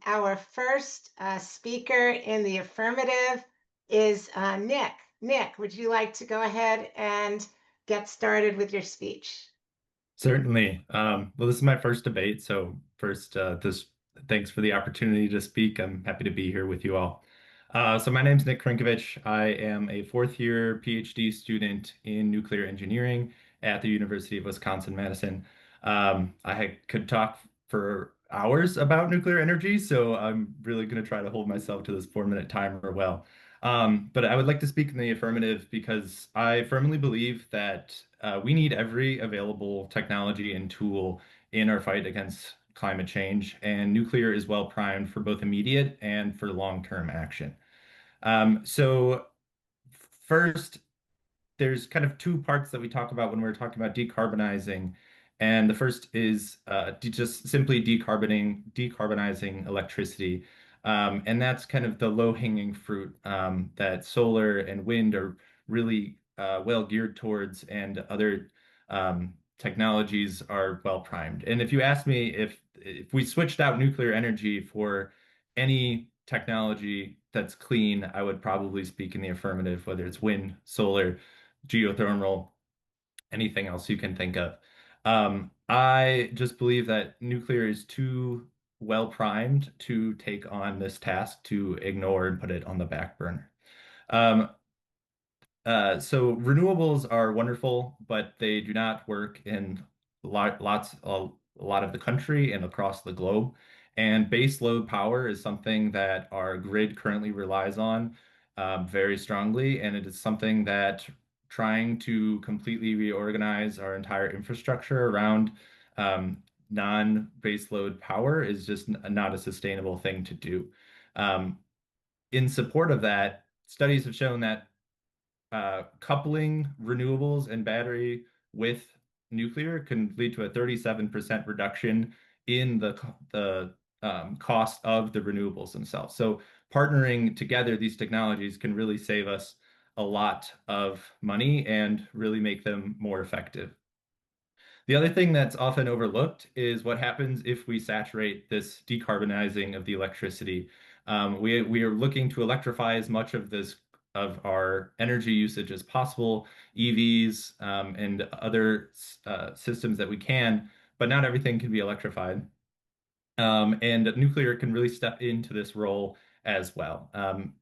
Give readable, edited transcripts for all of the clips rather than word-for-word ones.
Our first speaker in the affirmative is Nick. Nick, would you like to go ahead and get started with your speech? Certainly. Well, this is my first debate, so first, thanks for the opportunity to speak. I'm happy to be here with you all. So my name's Nick Krinkovich. I am a fourth year PhD student in nuclear engineering at the University of Wisconsin-Madison. Could talk for hours about nuclear energy, so I'm really going to try to hold myself to this 4-minute timer well. But I would like to speak in the affirmative because I firmly believe that we need every available technology and tool in our fight against climate change, and nuclear is well primed for both immediate and for long-term action. So first, there's kind of two parts that we talk about when we're talking about decarbonizing. And the first is just simply decarbonizing electricity. And that's kind of the low-hanging fruit that solar and wind are really well geared towards, and other technologies are well primed. And if you ask me if we switched out nuclear energy for any technology that's clean, I would probably speak in the affirmative, whether it's wind, solar, geothermal, anything else you can think of. I just believe that nuclear is too well primed to take on this task to ignore and put it on the back burner. Um, so renewables are wonderful, but they do not work in a lot of the country and across the globe. And base load power is something that our grid currently relies on very strongly, and it is something that trying to completely reorganize our entire infrastructure around non-base load power is just not a sustainable thing to do. Um, in support of that, studies have shown that coupling renewables and battery with nuclear can lead to a 37% reduction in the cost of the renewables themselves. So partnering together these technologies can really save us a lot of money and really make them more effective. The other thing that's often overlooked is what happens if we saturate this decarbonizing of the electricity. We are looking to electrify as much of our energy usage as possible, EVs and other systems that we can, but not everything can be electrified. And nuclear can really step into this role as well.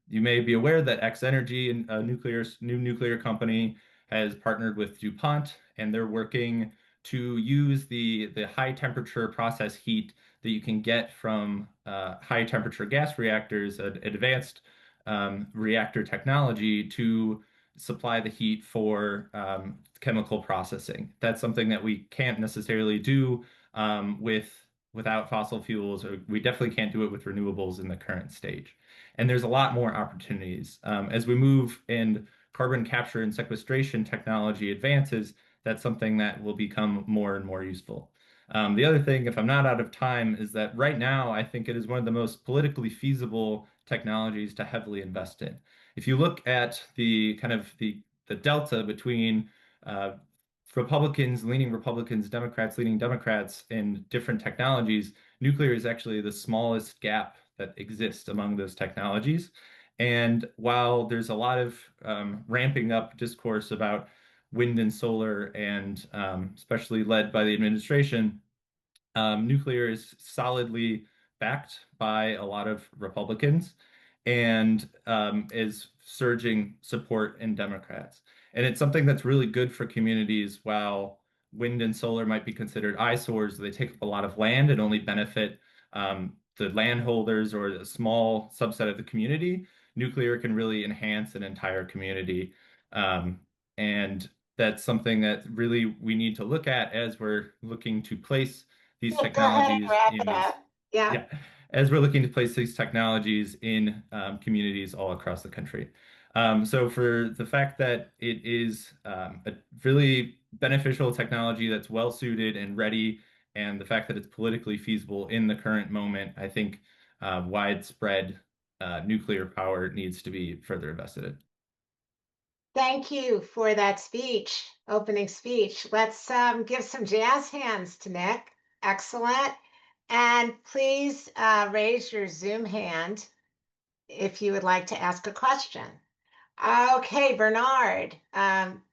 You may be aware that X Energy, a new nuclear company, has partnered with DuPont, and they're working to use the high temperature process heat that you can get from high temperature gas reactors, advanced reactor technology, to supply the heat for chemical processing. That's something that we can't necessarily do without fossil fuels, or we definitely can't do it with renewables in the current stage. And there's a lot more opportunities. As we move and carbon capture and sequestration technology advances, that's something that will become more and more useful. The other thing, if I'm not out of time, is that right now I think it is one of the most politically feasible technologies to heavily invest in. If you look at the kind of the delta between uh, Republicans, Democrats leaning Democrats in different technologies, nuclear is actually the smallest gap that exists among those technologies. And while there's a lot of ramping up discourse about wind and solar, and especially led by the administration, nuclear is solidly backed by a lot of Republicans, and is surging support in Democrats. And it's something that's really good for communities. While wind and solar might be considered eyesores, they take up a lot of land and only benefit the landholders or a small subset of the community. Nuclear can really enhance an entire community. And that's something that really we need to look at as we're looking to place these Nick, go ahead and technologies wrap in it these, up. Yeah. yeah, as we're looking to place these technologies in communities all across the country. So for the fact that it is a really beneficial technology that's well suited and ready, and the fact that it's politically feasible in the current moment, I think widespread nuclear power needs to be further invested in. Thank you for that speech, opening speech. Let's give some jazz hands to Nick. Excellent. And please raise your Zoom hand if you would like to ask a question. Okay, Bernard,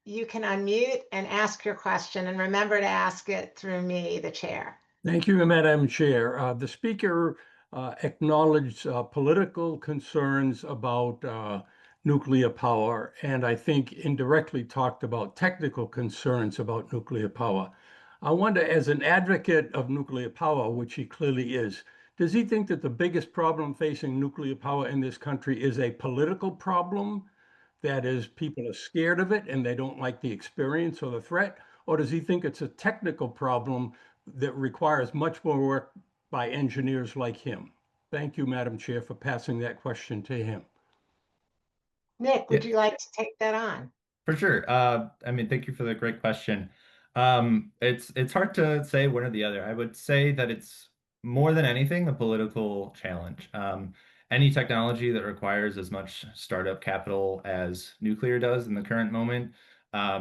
you can unmute and ask your question, and remember to ask it through me, the chair. Thank you, Madam Chair. The speaker acknowledged political concerns about nuclear power, and I think indirectly talked about technical concerns about nuclear power. I wonder, as an advocate of nuclear power, which he clearly is, does he think that the biggest problem facing nuclear power in this country is a political problem? That is, people are scared of it and they don't like the experience or the threat? Or does he think it's a technical problem that requires much more work by engineers like him? Thank you, Madam Chair, for passing that question to him. Nick, Yeah, would you like to take that on? for sure. I mean, thank you for the great question. It's hard to say one or the other. I would say that it's more than anything a political challenge. Any technology that requires as much startup capital as nuclear does in the current moment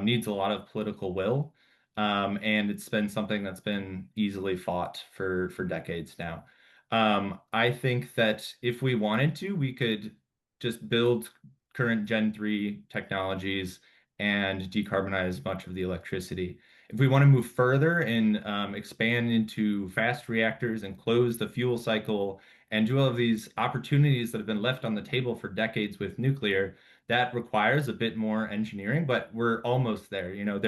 needs a lot of political will, and it's been something that's been easily fought for decades now. I think that if we wanted to, we could just build current Gen 3 technologies and decarbonize much of the electricity. If we want to move further and expand into fast reactors and close the fuel cycle and do all of these opportunities that have been left on the table for decades with nuclear, that requires a bit more engineering, but we're almost there. You know,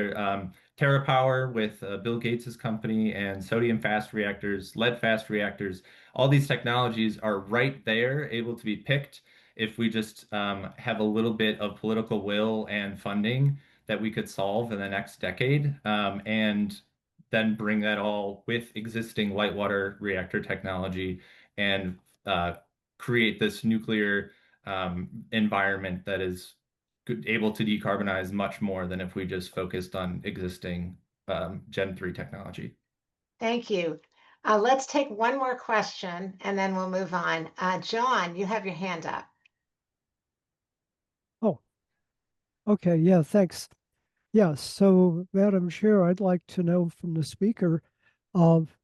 TerraPower with Bill Gates's company and sodium fast reactors, lead fast reactors, all these technologies are right there, able to be picked if we just have a little bit of political will and funding that we could solve in the next decade, and then bring that all with existing light water reactor technology and create this nuclear environment that is able to decarbonize much more than if we just focused on existing Gen 3 technology. Thank you. Let's take one more question and then we'll move on. John, you have your hand up. Oh, okay. Yeah, thanks. Yeah, so Madam Chair, I'd like to know from the speaker of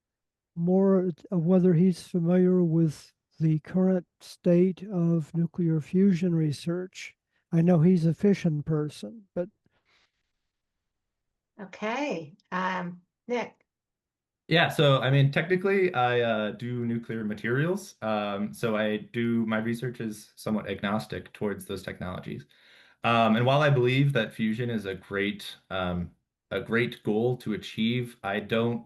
more of whether he's familiar with the current state of nuclear fusion research. I know he's a fission person, but Okay. Nick. Yeah, so I mean, technically, I do nuclear materials. So I do my research is somewhat agnostic towards those technologies. And while I believe that fusion is a great goal to achieve, I don't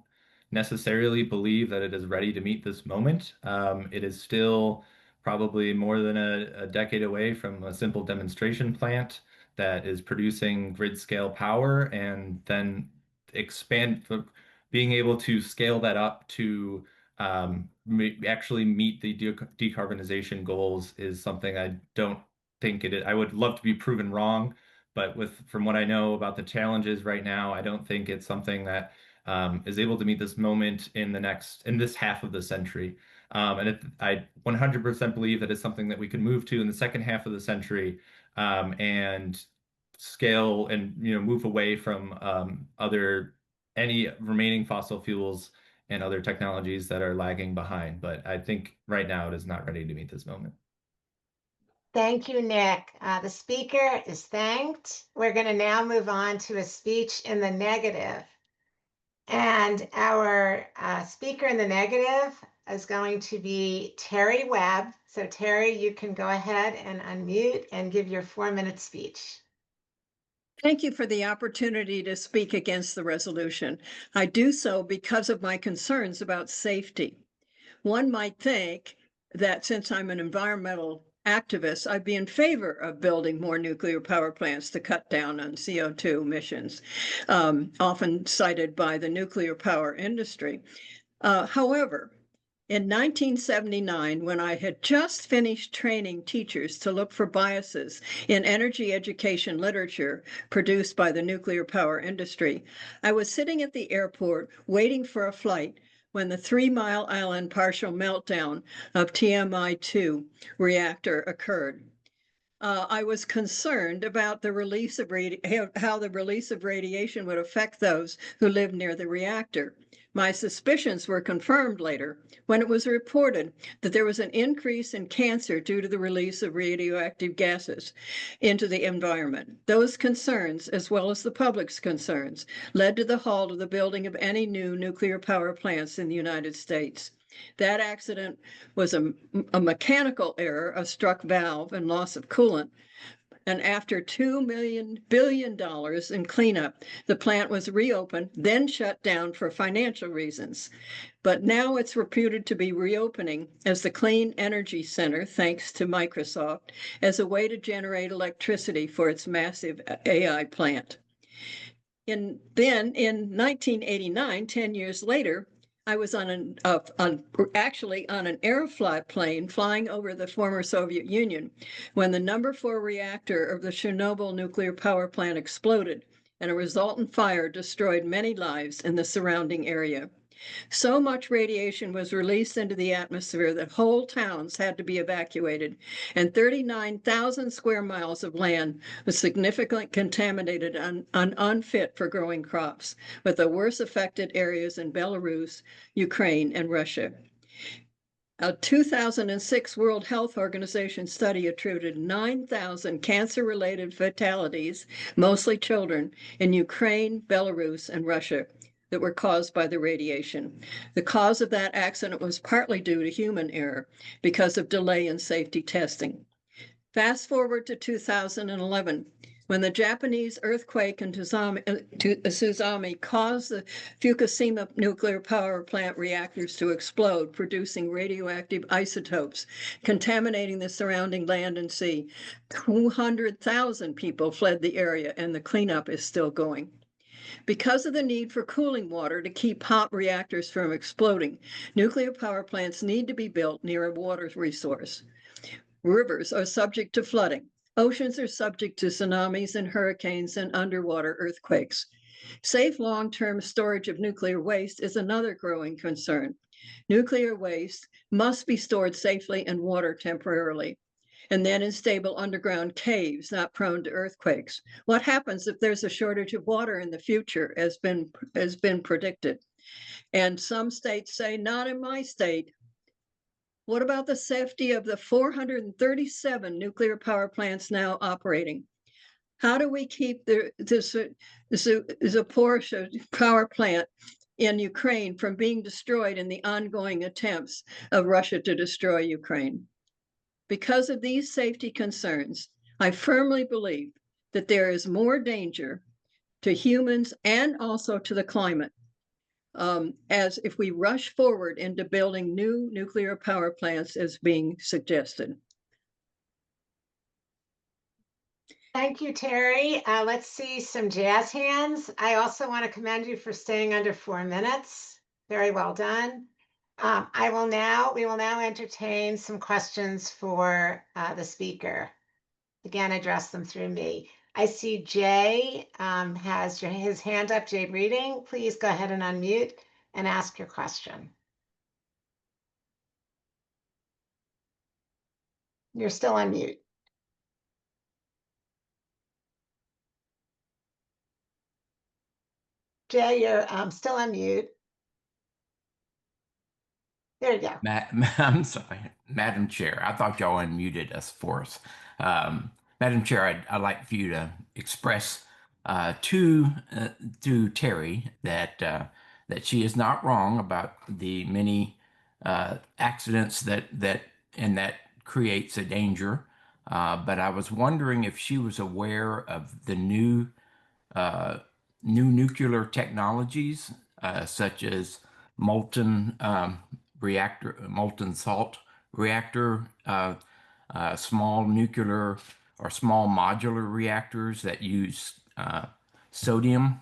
necessarily believe that it is ready to meet this moment. It is still probably more than a decade away from a simple demonstration plant that is producing grid scale power and then expand, being able to scale that up to actually meet the decarbonization goals is something I don't think it is. I would love to be proven wrong, but from what I know about the challenges right now, I don't think it's something that is able to meet this moment in this half of the century. I 100% believe that it's something that we can move to in the second half of the century, and scale and move away from other any remaining fossil fuels and other technologies that are lagging behind. But I think right now it is not ready to meet this moment. Thank you, Nick. The speaker is thanked. We're going to now move on to a speech in the negative. And our speaker in the negative is going to be Terry Webb. So, Terry, you can go ahead and unmute and give your 4-minute speech. Thank you for the opportunity to speak against the resolution. I do so because of my concerns about safety. One might think that since I'm an environmental activist, I'd be in favor of building more nuclear power plants to cut down on CO2 emissions, often cited by the nuclear power industry. However, in 1979, when I had just finished training teachers to look for biases in energy education literature produced by the nuclear power industry, I was sitting at the airport waiting for a flight when the 3 Mile Island partial meltdown of TMI 2 reactor occurred. I was concerned about the release of how the release of radiation would affect those who lived near the reactor. My suspicions were confirmed later when it was reported that there was an increase in cancer due to the release of radioactive gases into the environment. Those concerns, as well as the public's concerns, led to the halt of the building of any new nuclear power plants in the United States. That accident was a mechanical error, a struck valve and loss of coolant. And after $2 billion in cleanup, the plant was reopened, then shut down for financial reasons. But now it's reputed to be reopening as the Clean Energy Center, thanks to Microsoft, as a way to generate electricity for its massive AI plant. Then in 1989, 10 years later, I was actually on an airplane flying over the former Soviet Union when the number 4 reactor of the Chernobyl nuclear power plant exploded, and a resultant fire destroyed many lives in the surrounding area. So much radiation was released into the atmosphere that whole towns had to be evacuated, and 39,000 square miles of land was significantly contaminated and unfit for growing crops, with the worst affected areas in Belarus, Ukraine, and Russia. A 2006 World Health Organization study attributed 9,000 cancer-related fatalities, mostly children, in Ukraine, Belarus, and Russia that were caused by the radiation. The cause of that accident was partly due to human error because of delay in safety testing. Fast forward to 2011, when the Japanese earthquake and tsunami caused the Fukushima nuclear power plant reactors to explode, producing radioactive isotopes, contaminating the surrounding land and sea. 200,000 people fled the area, and the cleanup is still going. Because of the need for cooling water to keep hot reactors from exploding, nuclear power plants need to be built near a water resource. Rivers are subject to flooding. Oceans are subject to tsunamis and hurricanes and underwater earthquakes. Safe long-term storage of nuclear waste is another growing concern. Nuclear waste must be stored safely in water temporarily, and then in stable underground caves not prone to earthquakes. What happens if there's a shortage of water in the future, has been predicted? And some states say, not in my state. What about the safety of the 437 nuclear power plants now operating? How do we keep the Zaporizhzhia power plant in Ukraine from being destroyed in the ongoing attempts of Russia to destroy Ukraine? Because of these safety concerns, I firmly believe that there is more danger to humans and also to the climate as if we rush forward into building new nuclear power plants as being suggested. Thank you, Terry. Let's see some jazz hands. I also want to commend you for staying under 4 minutes. Very well done. We will now entertain some questions for the speaker. Again, address them through me. I see Jay has his hand up. Jay Breeding, please go ahead and unmute and ask your question. You're still on mute. Jay, you're still on mute. There you go. I'm sorry, Madam Chair. I thought y'all unmuted us for us. Madam Chair, I'd like for you to express to Terry that she is not wrong about the many accidents that creates a danger. But I was wondering if she was aware of the new nuclear technologies such as molten salt reactor, small nuclear or small modular reactors that use sodium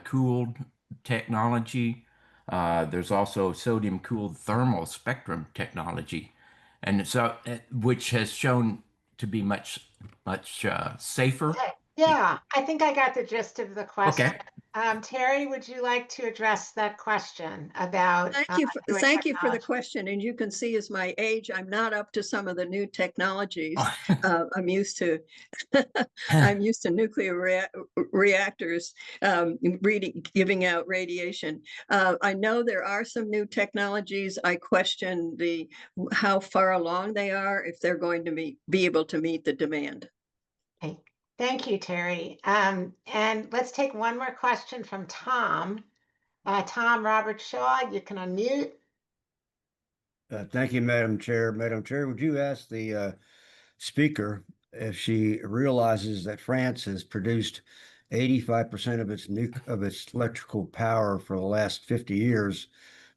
cooled technology. There's also sodium cooled thermal spectrum technology, and so which has shown to be much safer. Yeah, I think I got the gist of the question. Okay. Terry, would you like to address that question about newer Thank you for the technology? question. And you can see as my age, I'm not up to some of the new technologies. I'm used to I'm used to nuclear reactors giving out radiation. I know there are some new technologies. I question how far along they are, if they're going to be able to meet the demand. Okay. Thank you, Terry. And let's take one more question from Tom. Tom Robert Shaw, you can unmute. Thank you, Madam Chair. Madam Chair, would you ask the speaker if she realizes that France has produced 85% of its electrical power for the last 50 years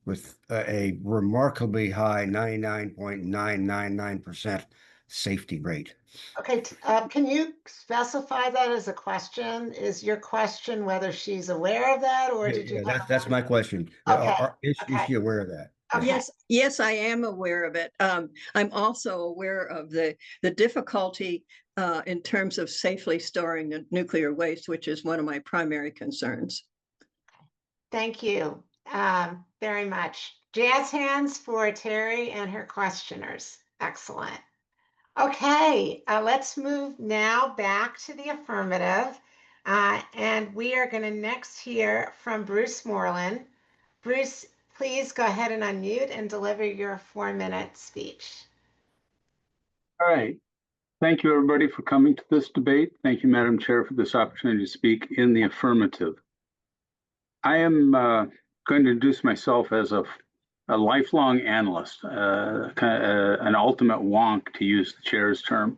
with a remarkably high 99.999% safety rate? Okay, can you specify that as a question? Is your question whether she's aware of that, or did you have That's my question. Okay. Is she aware of that? Okay. Yes, I am aware of it. I'm also aware of the difficulty in terms of safely storing the nuclear waste, which is one of my primary concerns. Thank you very much. Jazz hands for Terry and her questioners. Excellent. Okay, let's move now back to the affirmative. And we are going to next hear from Bruce Moreland. Bruce, please go ahead and unmute and deliver your 4-minute speech. All right. Thank you, everybody, for coming to this debate. Thank you, Madam Chair, for this opportunity to speak in the affirmative. I am going to introduce myself as a lifelong analyst, an ultimate wonk, to use the chair's term.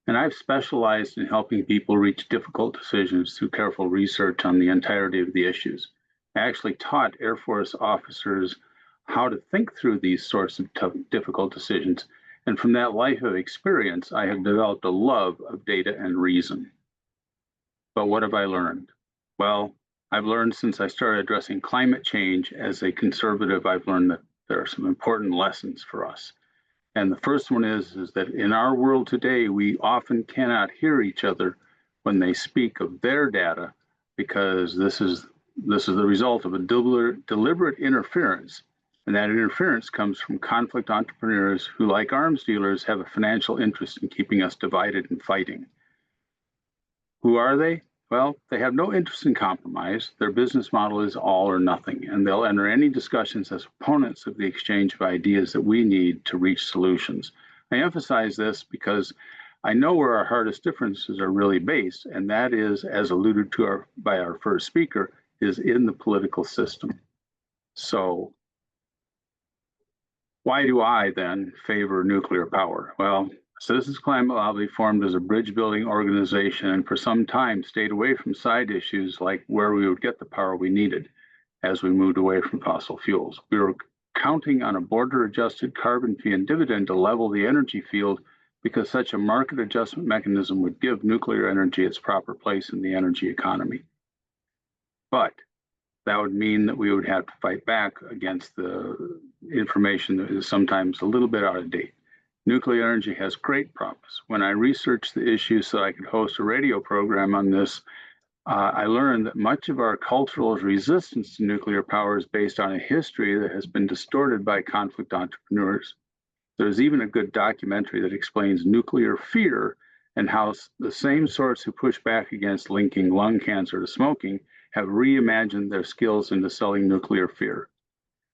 And I've specialized in helping people reach difficult decisions through careful research on the entirety of the issues. I actually taught Air Force officers how to think through these sorts of difficult decisions. And from that life of experience, I have developed a love of data and reason. But what have I learned? Well, I've learned since I started addressing climate change as a conservative, I've learned that there are some important lessons for us. And the first one is that in our world today, we often cannot hear each other when they speak of their data, because this is the result of a deliberate interference. And that interference comes from conflict entrepreneurs who, like arms dealers, have a financial interest in keeping us divided and fighting. Who are they? Well, they have no interest in compromise. Their business model is all or nothing, and they'll enter any discussions as opponents of the exchange of ideas that we need to reach solutions. I emphasize this because I know where our hardest differences are really based, and that is, as alluded to by our first speaker, is in the political system. So why do I then favor nuclear power? Well, Citizens Climate Lobby formed as a bridge building organization and for some time stayed away from side issues like where we would get the power we needed as we moved away from fossil fuels. We were counting on a border adjusted carbon fee and dividend to level the energy field because such a market adjustment mechanism would give nuclear energy its proper place in the energy economy. But that would mean that we would have to fight back against the information that is sometimes a little bit out of date. Nuclear energy has great promise. When I researched the issue so I could host a radio program on this, I learned that much of our cultural resistance to nuclear power is based on a history that has been distorted by conflict entrepreneurs. There's even a good documentary that explains nuclear fear and how the same sorts who push back against linking lung cancer to smoking have reimagined their skills into selling nuclear fear.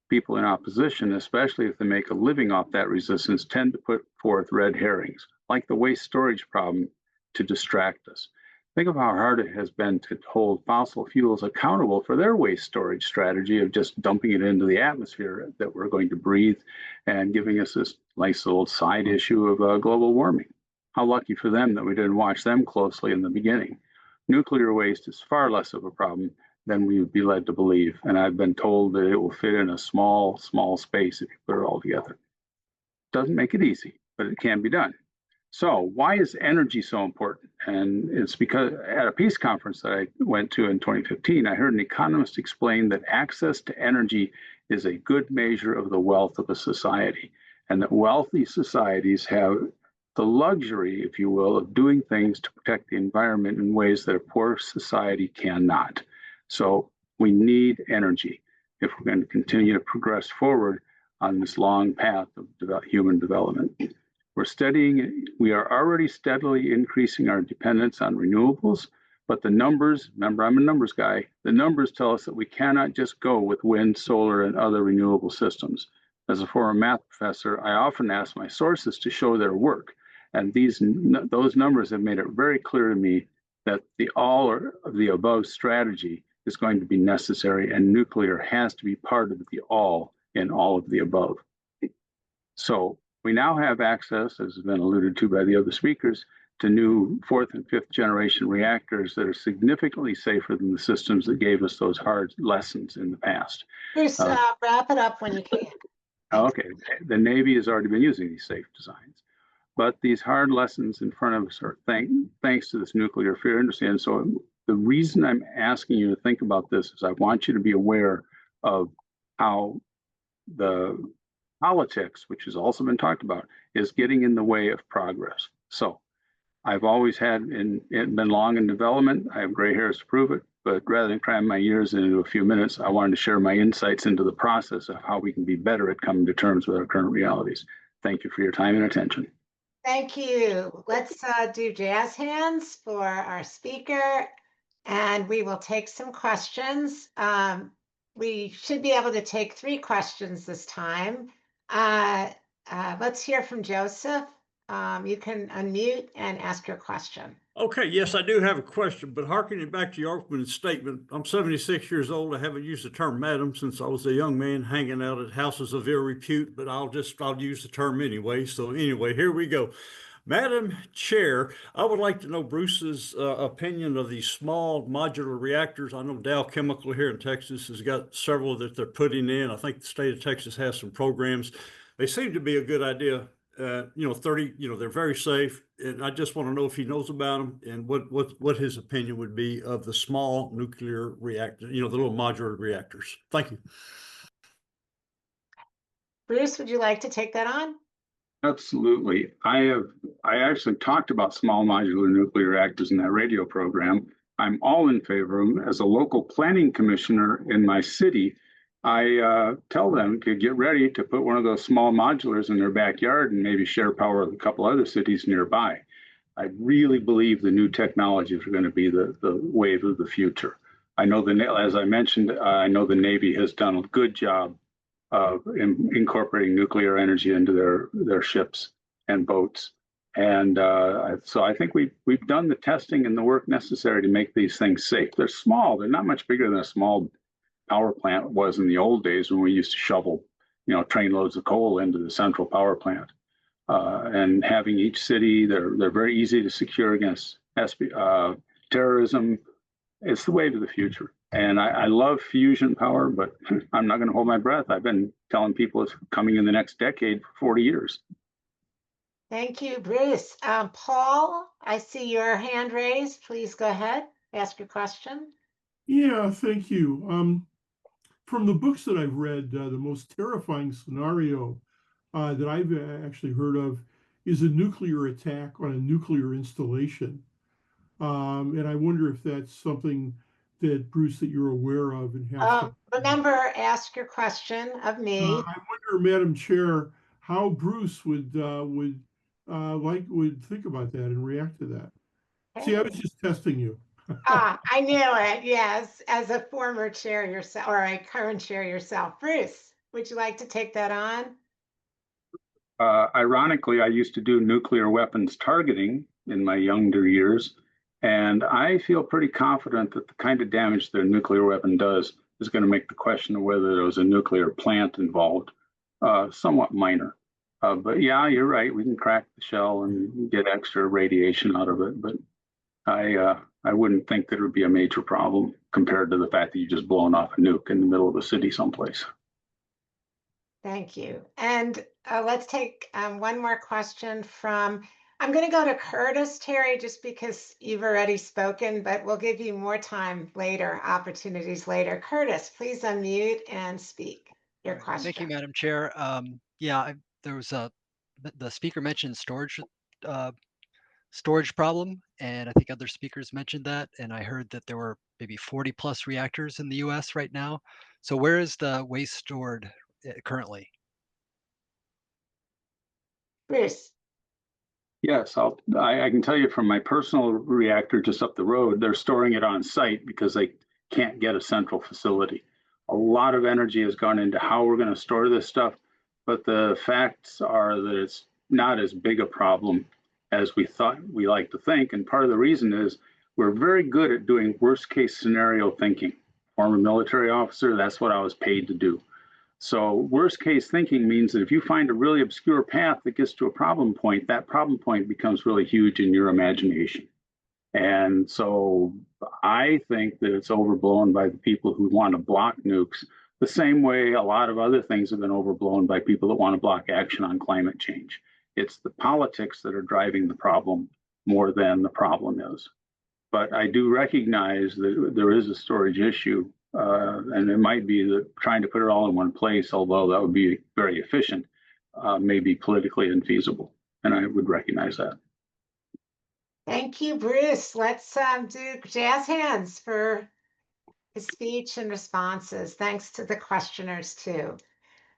People in opposition, especially if they make a living off that resistance, tend to put forth red herrings, like the waste storage problem, to distract us. Think of how hard it has been to hold fossil fuels accountable for their waste storage strategy of just dumping it into the atmosphere that we're going to breathe and giving us this nice little side issue of global warming. How lucky for them that we didn't watch them closely in the beginning. Nuclear waste is far less of a problem than we would be led to believe. And I've been told that it will fit in a small space if you put it all together. Doesn't make it easy, but it can be done. So why is energy so important? And it's because at a peace conference that I went to in 2015, I heard an economist explain that access to energy is a good measure of the wealth of a society, and that wealthy societies have the luxury, if you will, of doing things to protect the environment in ways that a poor society cannot. So we need energy if we're going to continue to progress forward on this long path of human development. We are already steadily increasing our dependence on renewables, but the numbers, remember I'm a numbers guy, the numbers tell us that we cannot just go with wind, solar, and other renewable systems. As a former math professor, I often ask my sources to show their work. And those numbers have made it very clear to me that the all of the above strategy is going to be necessary, and nuclear has to be part of the all in all of the above. So we now have access, as has been alluded to by the other speakers, to new fourth and fifth generation reactors that are significantly safer than the systems that gave us those hard lessons in the past. Bruce, wrap it up when you can. Okay, the Navy has already been using these safe designs, but these hard lessons in front of us are thanks to this nuclear fear industry. And so the reason I'm asking you to think about this is I want you to be aware of how the politics, which has also been talked about, is getting in the way of progress. So I've always been long in development. I have gray hairs to prove it, but rather than cram my years into a few minutes, I wanted to share my insights into the process of how we can be better at coming to terms with our current realities. Thank you for your time and attention. Thank you. Let's do jazz hands for our speaker, and we will take some questions. We should be able to take 3 questions this time. Let's hear from Joseph. You can unmute and ask your question. Okay, yes, I do have a question, but harkening back to your opening statement, I'm 76 years old. I haven't used the term madam since I was a young man hanging out at houses of ill repute, but I'll use the term anyway. So anyway, here we go. Madam Chair, I would like to know Bruce's opinion of these small modular reactors. I know Dow Chemical here in Texas has got several that they're putting in. I think the state of Texas has some programs. They seem to be a good idea. 30, they're very safe. And I just want to know if he knows about them and what his opinion would be of the small nuclear reactor, the little modular reactors. Thank you. Bruce, would you like to take that on? Absolutely. I actually talked about small modular nuclear reactors in that radio program. I'm all in favor of them. As a local planning commissioner in my city, I tell them to get ready to put one of those small modulars in their backyard and maybe share power with a couple other cities nearby. I really believe the new technologies are going to be the wave of the future. I know as I mentioned, I know the Navy has done a good job of incorporating nuclear energy into their ships and boats. And so I think we've done the testing and the work necessary to make these things safe. They're small. They're not much bigger than a small power plant was in the old days when we used to shovel, trainloads of coal into the central power plant. And having each city, they're very easy to secure against terrorism. It's the way to the future. And I love fusion power, but I'm not going to hold my breath. I've been telling people it's coming in the next decade for 40 years. Thank you, Bruce. Paul, I see your hand raised. Please go ahead. Ask your question. Yeah, thank you. From the books that I've read, the most terrifying scenario that I've actually heard of is a nuclear attack on a nuclear installation. And I wonder if that's something that, Bruce, that you're aware of and have. Remember, ask your question of me. I wonder, Madam Chair, how Bruce would think about that and react to that. Okay. See, I was just testing you. I knew it. Yes, as a former chair yourself, or a current chair yourself. Bruce, would you like to take that on? Ironically, I used to do nuclear weapons targeting in my younger years, and I feel pretty confident that the kind of damage that a nuclear weapon does is going to make the question of whether there was a nuclear plant involved somewhat minor. But yeah, you're right. We can crack the shell and get extra radiation out of it, but I wouldn't think that it would be a major problem compared to the fact that you just blown off a nuke in the middle of a city someplace. Thank you. And let's take one more question I'm going to go to Curtis, Terry, just because you've already spoken, but we'll give you more time later, opportunities later. Curtis, please unmute and speak your question. Thank you, Madam Chair. There was the speaker mentioned storage problem, and I think other speakers mentioned that, and I heard that there were maybe 40 plus reactors in the US right now. So where is the waste stored currently? Bruce. Yes, I can tell you from my personal reactor just up the road, they're storing it on site because they can't get a central facility. A lot of energy has gone into how we're going to store this stuff, but the facts are that it's not as big a problem as we thought we like to think. And part of the reason is we're very good at doing worst case scenario thinking. Former military officer, that's what I was paid to do. So worst case thinking means that if you find a really obscure path that gets to a problem point, that problem point becomes really huge in your imagination. And so I think that it's overblown by the people who want to block nukes, the same way a lot of other things have been overblown by people that want to block action on climate change. It's the politics that are driving the problem more than the problem is. But I do recognize that there is a storage issue, and it might be that trying to put it all in one place, although that would be very efficient, may be politically infeasible. And I would recognize that. Thank you, Bruce. Let's do jazz hands for his speech and responses. Thanks to the questioners too.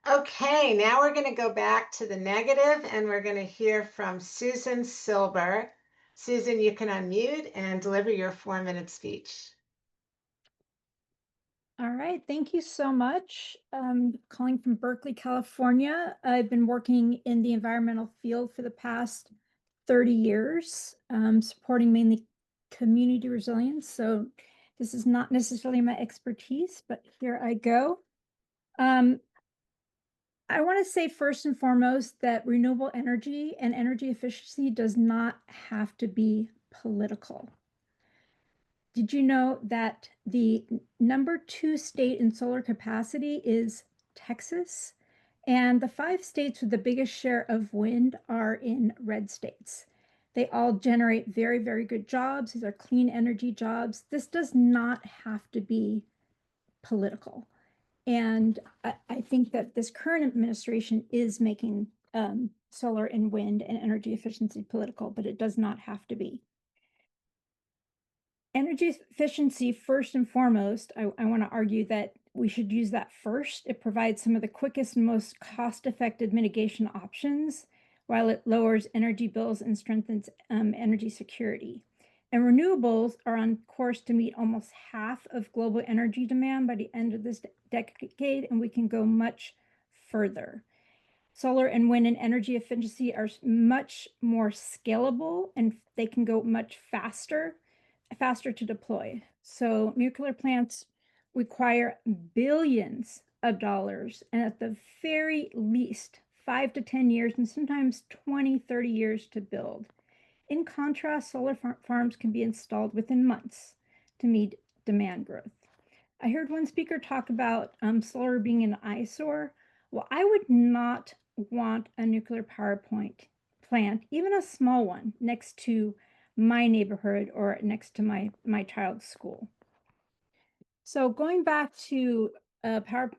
Okay, now we're going to go back to the negative and we're going to hear from Susan Silber. Susan, you can unmute and deliver your 4-minute speech. All right, thank you so much. Calling from Berkeley, California. I've been working in the environmental field for the past 30 years, supporting mainly community resilience. So this is not necessarily my expertise, but here I go. I want to say first and foremost that renewable energy and energy efficiency does not have to be political. Did you know that the number 2 state in solar capacity is Texas? And the 5 states with the biggest share of wind are in red states. They all generate very, very good jobs. These are clean energy jobs. This does not have to be political. And I think that this current administration is making solar and wind and energy efficiency political, but it does not have to be. Energy efficiency, first and foremost, I want to argue that we should use that first. It provides some of the quickest and most cost-effective mitigation options, while it lowers energy bills and strengthens energy security. And renewables are on course to meet almost half of global energy demand by the end of this decade, and we can go much further. Solar and wind and energy efficiency are much more scalable, and they can go much faster to deploy. So nuclear plants require billions of dollars, and at the very least 5 to 10 years, and sometimes 20, 30 years to build. In contrast, solar farms can be installed within months to meet demand growth. I heard one speaker talk about solar being an eyesore. Well, I would not want a nuclear power plant, even a small one, next to my neighborhood or next to my child's school. So going back to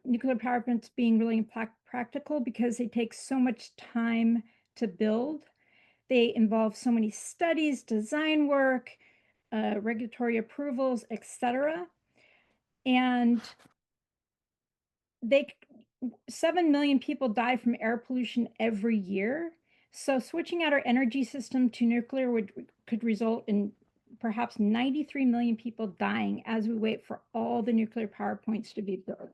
nuclear power plants being really practical because they take so much time to build. They involve so many studies, design work, regulatory approvals, etc. And 7 million people die from air pollution every year. So switching out our energy system to nuclear could result in perhaps 93 million people dying as we wait for all the nuclear power plants to be built.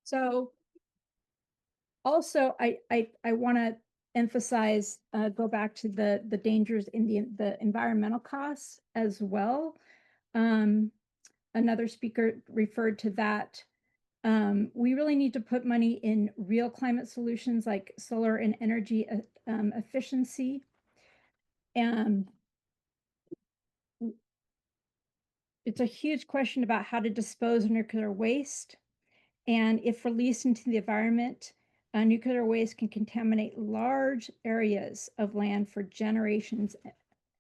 So also, I want to emphasize, go back to the dangers in the environmental costs as well. Another speaker referred to that. We really need to put money in real climate solutions like solar and energy efficiency. And it's a huge question about how to dispose of nuclear waste. And if released into the environment, nuclear waste can contaminate large areas of land for generations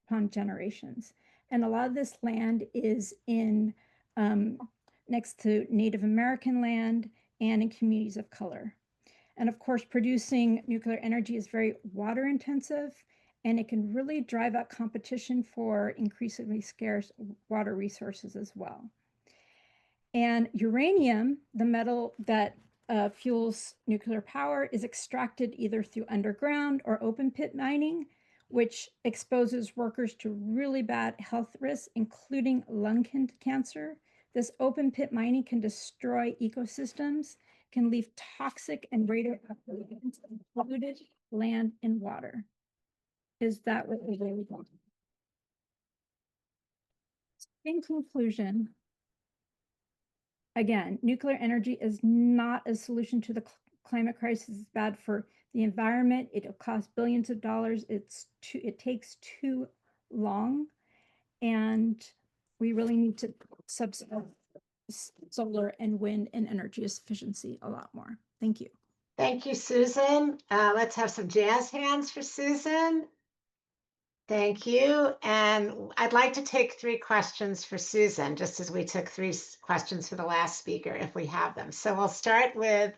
upon generations. And a lot of this land is in next to Native American land and in communities of color. And of course, producing nuclear energy is very water intensive, and it can really drive out competition for increasingly scarce water resources as well. And uranium, the metal that fuels nuclear power, is extracted either through underground or open pit mining, which exposes workers to really bad health risks, including lung cancer. This open pit mining can destroy ecosystems, can leave toxic and radioactive polluted land and water. Is that what we really want? In conclusion, again, nuclear energy is not a solution to the climate crisis. It's bad for the environment. It'll cost billions of dollars. It takes too long, and we really need to subsidize solar and wind and energy efficiency a lot more. Thank you. Thank you, Susan. Let's have some jazz hands for Susan. Thank you. And I'd like to take 3 questions for Susan, just as we took 3 questions for the last speaker, if we have them. So we'll start with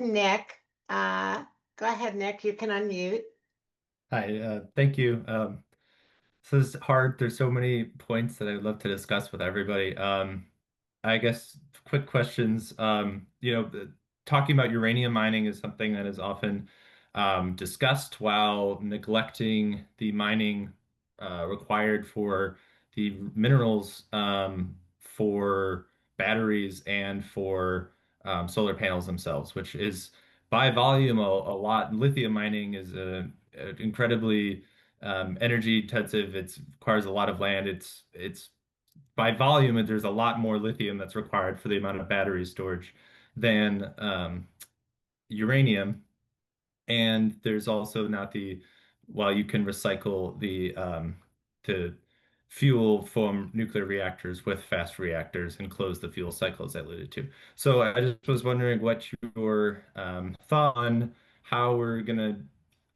Nick. Go ahead, Nick, you can unmute. Hi, thank you. So this is hard. There's so many points that I'd love to discuss with everybody. I guess quick questions. Talking about uranium mining is something that is often discussed while neglecting the mining required for the minerals for batteries and for solar panels themselves, which is by volume a lot. Lithium mining is incredibly energy intensive. It requires a lot of land. It's by volume, there's a lot more lithium that's required for the amount of battery storage than uranium. And there's also not while you can recycle the fuel from nuclear reactors with fast reactors and close the fuel cycle, as I alluded to. So I just was wondering what your thought on how we're going to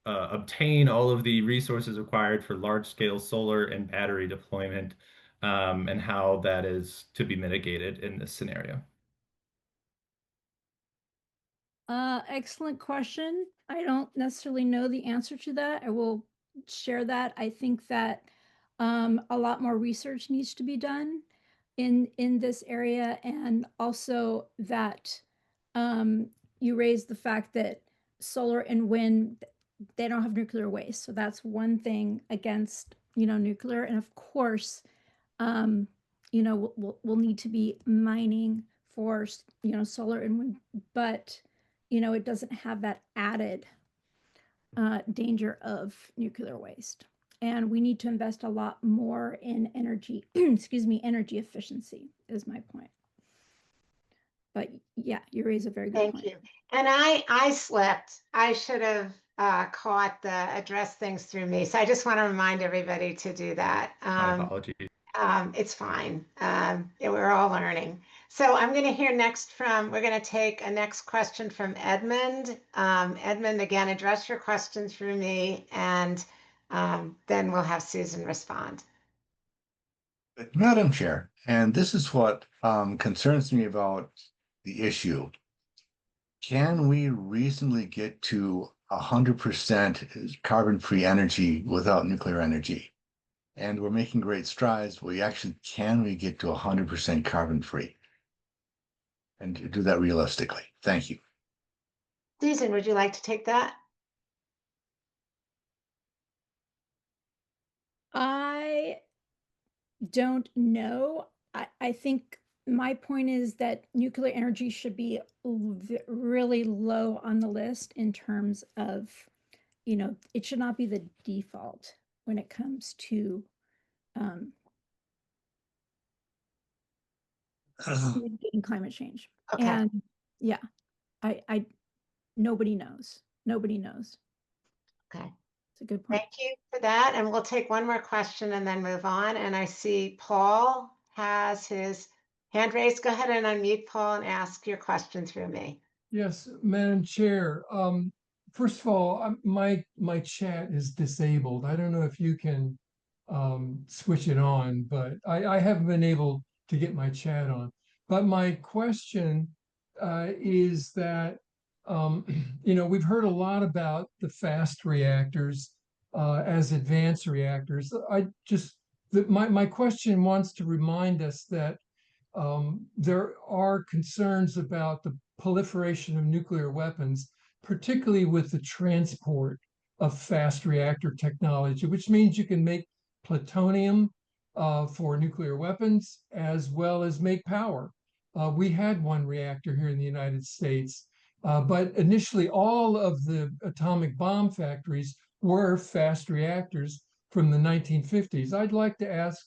obtain all of the resources required for large-scale solar and battery deployment, and how that is to be mitigated in this scenario. Excellent question. I don't necessarily know the answer to that. I will share that. I think that a lot more research needs to be done in this area, and also that you raised the fact that solar and wind, they don't have nuclear waste. So that's one thing against, nuclear. And of course, we'll need to be mining for, solar and wind, but, it doesn't have that added danger of nuclear waste. And we need to invest a lot more in energy, energy efficiency is my point. But yeah, you raise a very good point. Thank you. And I slipped. I should have caught the address things through me. So I just want to remind everybody to do that. My apologies. It's fine. We're all learning. So I'm going to hear next we're going to take a next question from Edmund. Edmund, again, address your question through me, and then we'll have Susan respond. Madam Chair, and this is what concerns me about the issue. Can we reasonably get to 100% carbon-free energy without nuclear energy? And we're making great strides. Can we get to 100% carbon-free? And do that realistically? Thank you. Susan, would you like to take that? I don't know. I think my point is that nuclear energy should be really low on the list in terms of, it should not be the default when it comes to mitigating climate change. Okay. And yeah, I nobody knows. Nobody knows. Okay. It's a good point. Thank you for that. And we'll take one more question and then move on. And I see Paul has his hand raised. Go ahead and unmute, Paul, and ask your question through me. Yes, Madam Chair. First of all, my chat is disabled. I don't know if you can switch it on, but I haven't been able to get my chat on. But my question is that we've heard a lot about the fast reactors as advanced reactors. My question wants to remind us that there are concerns about the proliferation of nuclear weapons, particularly with the transport of fast reactor technology, which means you can make plutonium for nuclear weapons as well as make power. We had one reactor here in the United States, but initially all of the atomic bomb factories were fast reactors from the 1950s. I'd like to ask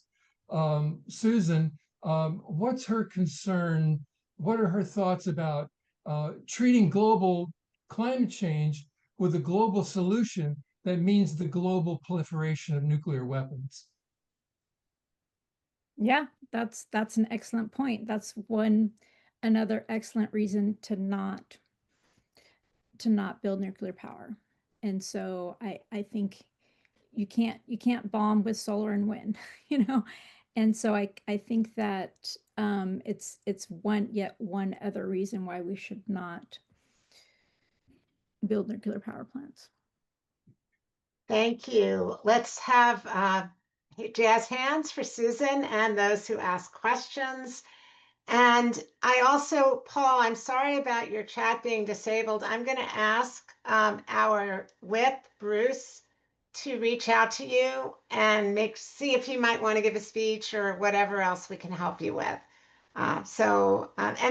Susan, what's her concern? What are her thoughts about treating global climate change with a global solution that means the global proliferation of nuclear weapons? Yeah, that's an excellent point. That's another excellent reason to not build nuclear power. And so I think you can't bomb with solar and wind, you know. And so I think that it's one other reason why we should not build nuclear power plants. Thank you. Let's have jazz hands for Susan and those who ask questions. And I also, Paul, I'm sorry about your chat being disabled. I'm going to ask our whip, Bruce, to reach out to you and see if you might want to give a speech or whatever else we can help you with. And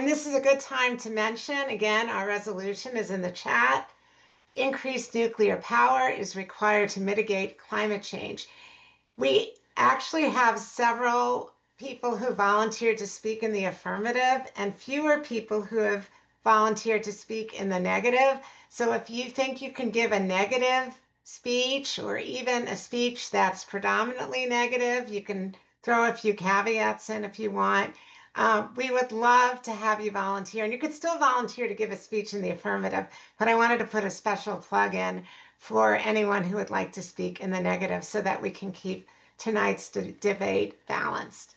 this is a good time to mention, again, our resolution is in the chat. Increased nuclear power is required to mitigate climate change. We actually have several people who volunteered to speak in the affirmative and fewer people who have volunteered to speak in the negative. So if you think you can give a negative speech or even a speech that's predominantly negative, you can throw a few caveats in if you want. We would love to have you volunteer, and you could still volunteer to give a speech in the affirmative, but I wanted to put a special plug in for anyone who would like to speak in the negative so that we can keep tonight's debate balanced.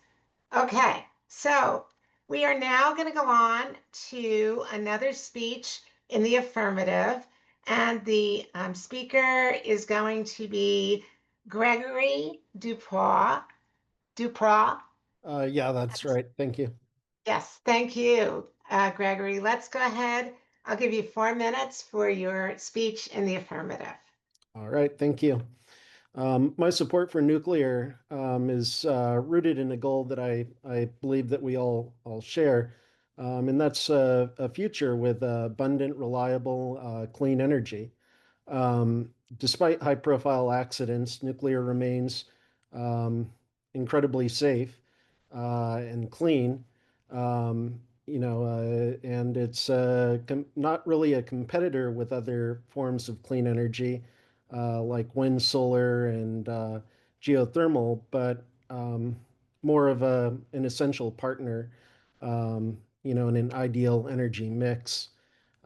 Okay, so we are now going to go on to another speech in the affirmative, and the speaker is going to be Gregory Duprat. Yeah, that's right. Thank you. Yes, thank you, Gregory. Let's go ahead. I'll give you 4 minutes for your speech in the affirmative. All right, thank you. My support for nuclear is rooted in a goal that I believe that we all share, and that's a future with abundant, reliable, clean energy. Despite high-profile accidents, nuclear remains incredibly safe and clean. And it's not really a competitor with other forms of clean energy like wind, solar, and geothermal, but more of an essential partner, in an ideal energy mix.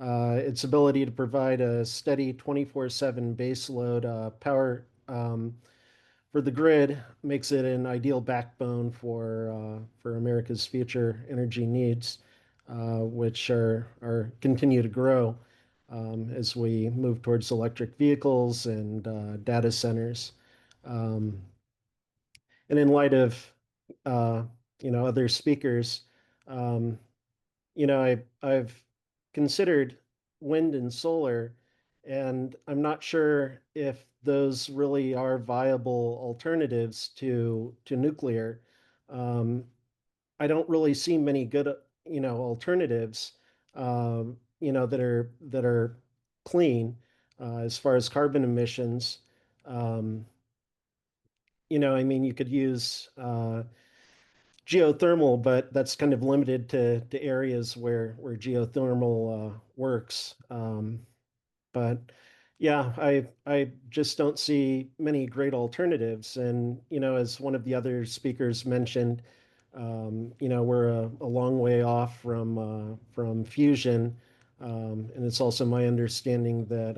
Its ability to provide a steady 24/7 baseload power for the grid makes it an ideal backbone for America's future energy needs, which are continue to grow as we move towards electric vehicles and data centers. And in light of other speakers, um, I've considered wind and solar, and I'm not sure if those really are viable alternatives to nuclear. Um, I don't really see many good, alternatives, that are clean as far as carbon emissions. Um, I mean, you could use geothermal, but that's kind of limited to areas where geothermal works. But yeah, I just don't see many great alternatives. And as one of the other speakers mentioned, we're a long way off from fusion. And it's also my understanding that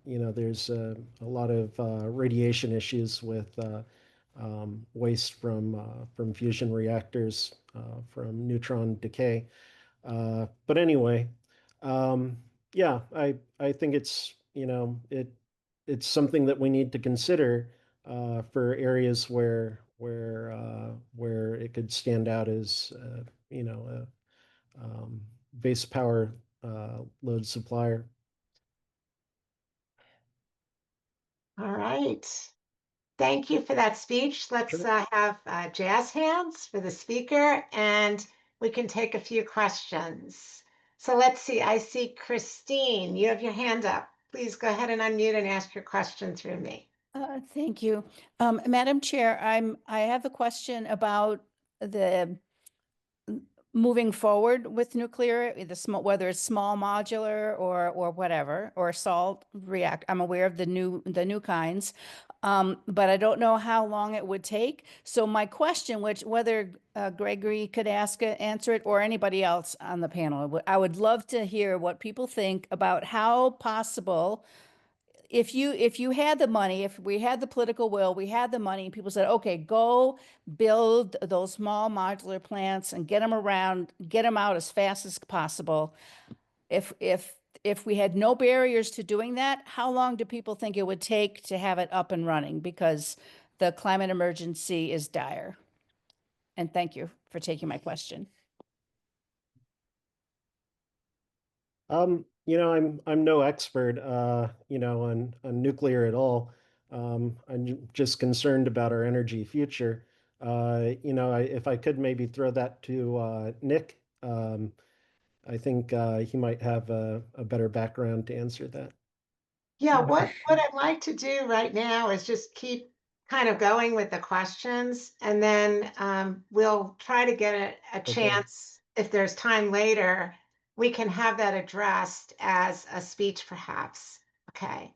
there's a lot of radiation issues with waste from fusion reactors from neutron decay. But anyway, yeah, I think it's it it's something that we need to consider for areas where it could stand out as a base power load supplier. All right. Thank you for that speech. Let's have jazz hands for the speaker, and we can take a few questions. So let's see. I see Christine. You have your hand up. Please go ahead and unmute and ask your question through me. Thank you. Madam Chair, I have a question about the moving forward with nuclear, whether it's small modular or whatever, or salt react. I'm aware of the new kinds, but I don't know how long it would take. So my question, whether Gregory could answer it, or anybody else on the panel, I would love to hear what people think about how possible, if you had the money, if we had the political will, we had the money, and people said, okay, go build those small modular plants and get them out as fast as possible. If we had no barriers to doing that, how long do people think it would take to have it up and running? Because the climate emergency is dire. And thank you for taking my question. I'm no expert, on nuclear at all. I'm just concerned about our energy future. If I could maybe throw that to Nick, I think he might have a better background to answer that. Yeah, what I'd like to do right now is just keep kind of going with the questions, and then we'll try to get a chance, if there's time later, we can have that addressed as a speech perhaps. Okay.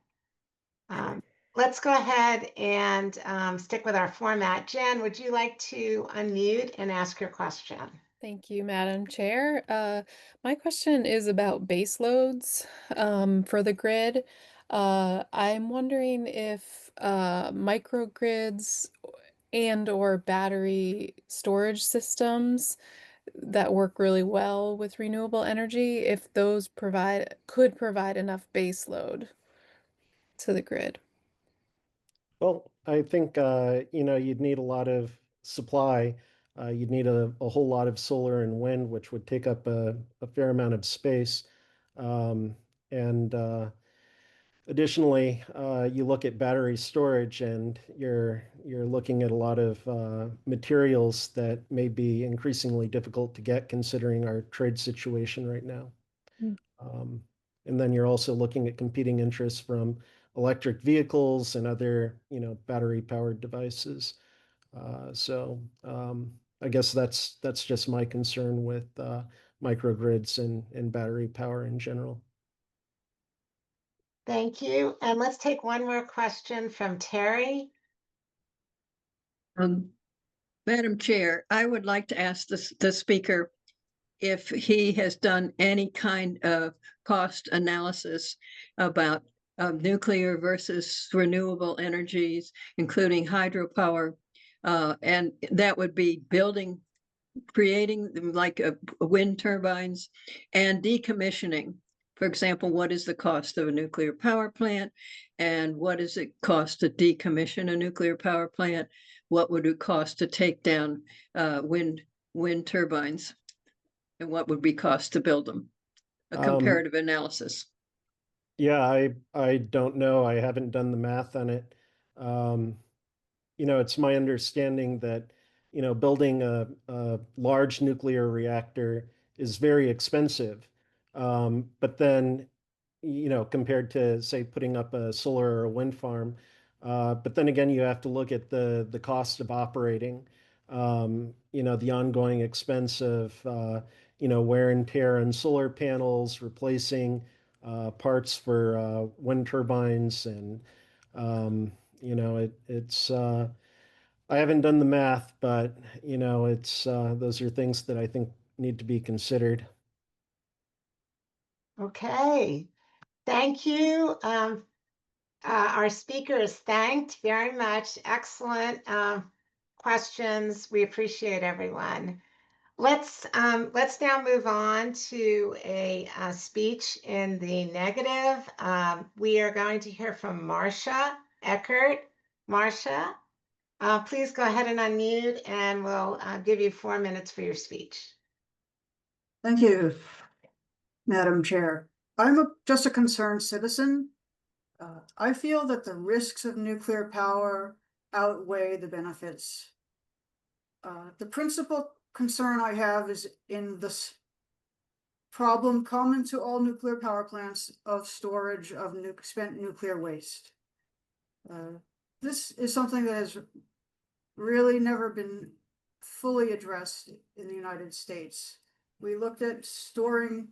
Let's go ahead and stick with our format. Jen, would you like to unmute and ask your question? Thank you, Madam Chair. My question is about base loads for the grid. I'm wondering if microgrids and/or battery storage systems that work really well with renewable energy, if those could provide enough base load to the grid. Well, I think you'd need a lot of supply. You'd need a whole lot of solar and wind, which would take up a fair amount of space. And additionally, you look at battery storage, and you're looking at a lot of materials that may be increasingly difficult to get, considering our trade situation right now. And then you're also looking at competing interests from electric vehicles and other, battery-powered devices. So I guess that's just my concern with microgrids and battery power in general. Thank you. And let's take one more question from Terry. Madam Chair, I would like to ask the speaker if he has done any kind of cost analysis about nuclear versus renewable energies, including hydropower, and that would be creating like wind turbines and decommissioning. For example, what is the cost of a nuclear power plant, and what does it cost to decommission a nuclear power plant? What would it cost to take down wind turbines? And what would be cost to build them? A comparative analysis. Yeah, I don't know. I haven't done the math on it. It's my understanding that, building a large nuclear reactor is very expensive. But then, compared to, say, putting up a solar or a wind farm, but then again, you have to look at the cost of operating, the ongoing expense of, wear and tear on solar panels, replacing parts for wind turbines, and it's I haven't done the math, but it's those are things that I think need to be considered. Okay, thank you. Our speaker is thanked very much. Excellent questions. We appreciate everyone. Let's now move on to a speech in the negative. We are going to hear from Marcia Eckert. Marcia, please go ahead and unmute, and we'll give you 4 minutes for your speech. Thank you, Madam Chair. I'm just a concerned citizen. I feel that the risks of nuclear power outweigh the benefits. The principal concern I have is in this problem common to all nuclear power plants of storage of spent nuclear waste. This is something that has really never been fully addressed in the United States. We looked at storing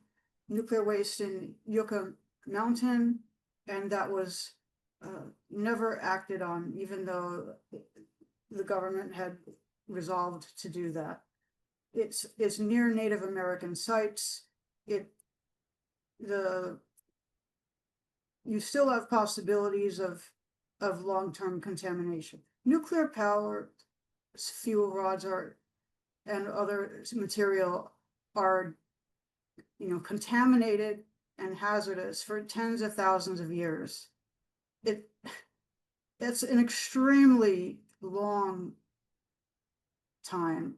nuclear waste in Yucca Mountain, and that was never acted on, even though the government had resolved to do that. It's near Native American sites. You still have possibilities of long-term contamination. Nuclear power fuel rods and other material are, contaminated and hazardous for tens of thousands of years. It's an extremely long time.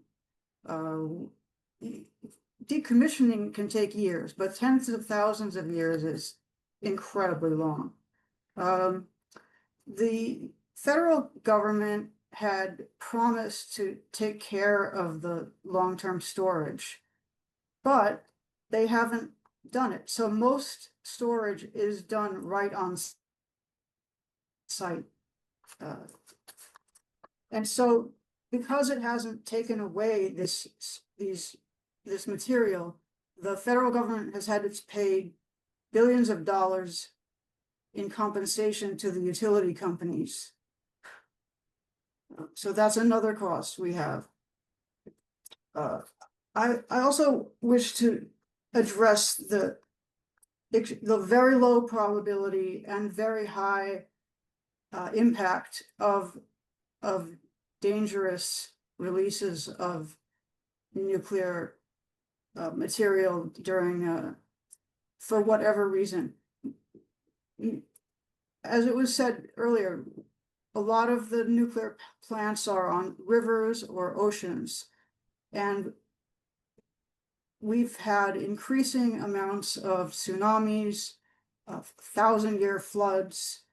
Decommissioning can take years, but tens of thousands of years is incredibly long. The federal government had promised to take care of the long-term storage, but they haven't done it. So most storage is done right on site. And so because it hasn't taken away this material, the federal government has had to pay billions of dollars in compensation to the utility companies. So that's another cost we have. I also wish to address the very low probability and very high impact of dangerous releases of nuclear material during for whatever reason. As it was said earlier, a lot of the nuclear plants are on rivers or oceans, and we've had increasing amounts of tsunamis, of 1,000-year floods,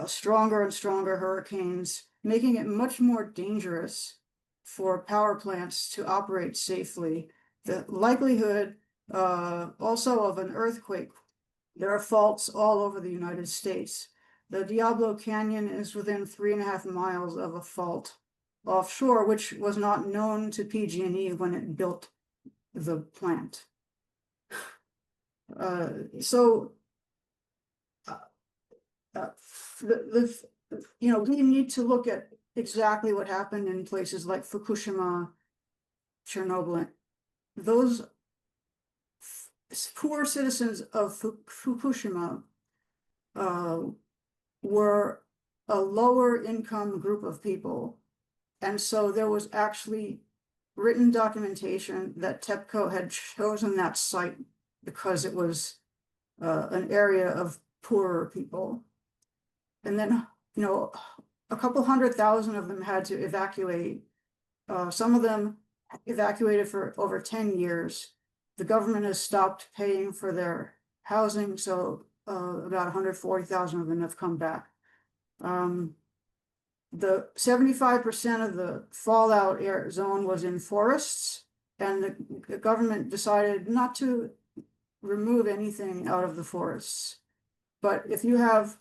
stronger and stronger hurricanes, making it much more dangerous for power plants to operate safely. The likelihood also of an earthquake. There are faults all over the United States. The Diablo Canyon is within 3.5 miles of a fault offshore, which was not known to PG&E when it built the plant. We need to look at exactly what happened in places like Fukushima, Chernobyl. Those poor citizens of Fukushima were a lower income group of people. And so there was actually written documentation that TEPCO had chosen that site because it was an area of poorer people. And then, a couple 100,000 of them had to evacuate. Some of them evacuated for over 10 years. The government has stopped paying for their housing, so about 140,000 of them have come back. The 75% of the fallout zone was in forests, and the government decided not to remove anything out of the forests. But if you have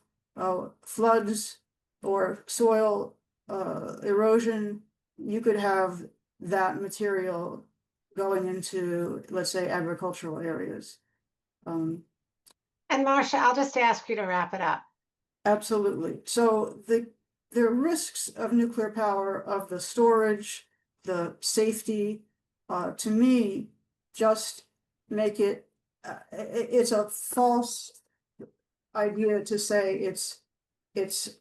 floods or soil erosion, you could have that material going into, let's say, agricultural areas. And Marcia, I'll just ask you to wrap it up. Absolutely. So the risks of nuclear power, of the storage, the safety, to me, just make it, it's a false idea to say it's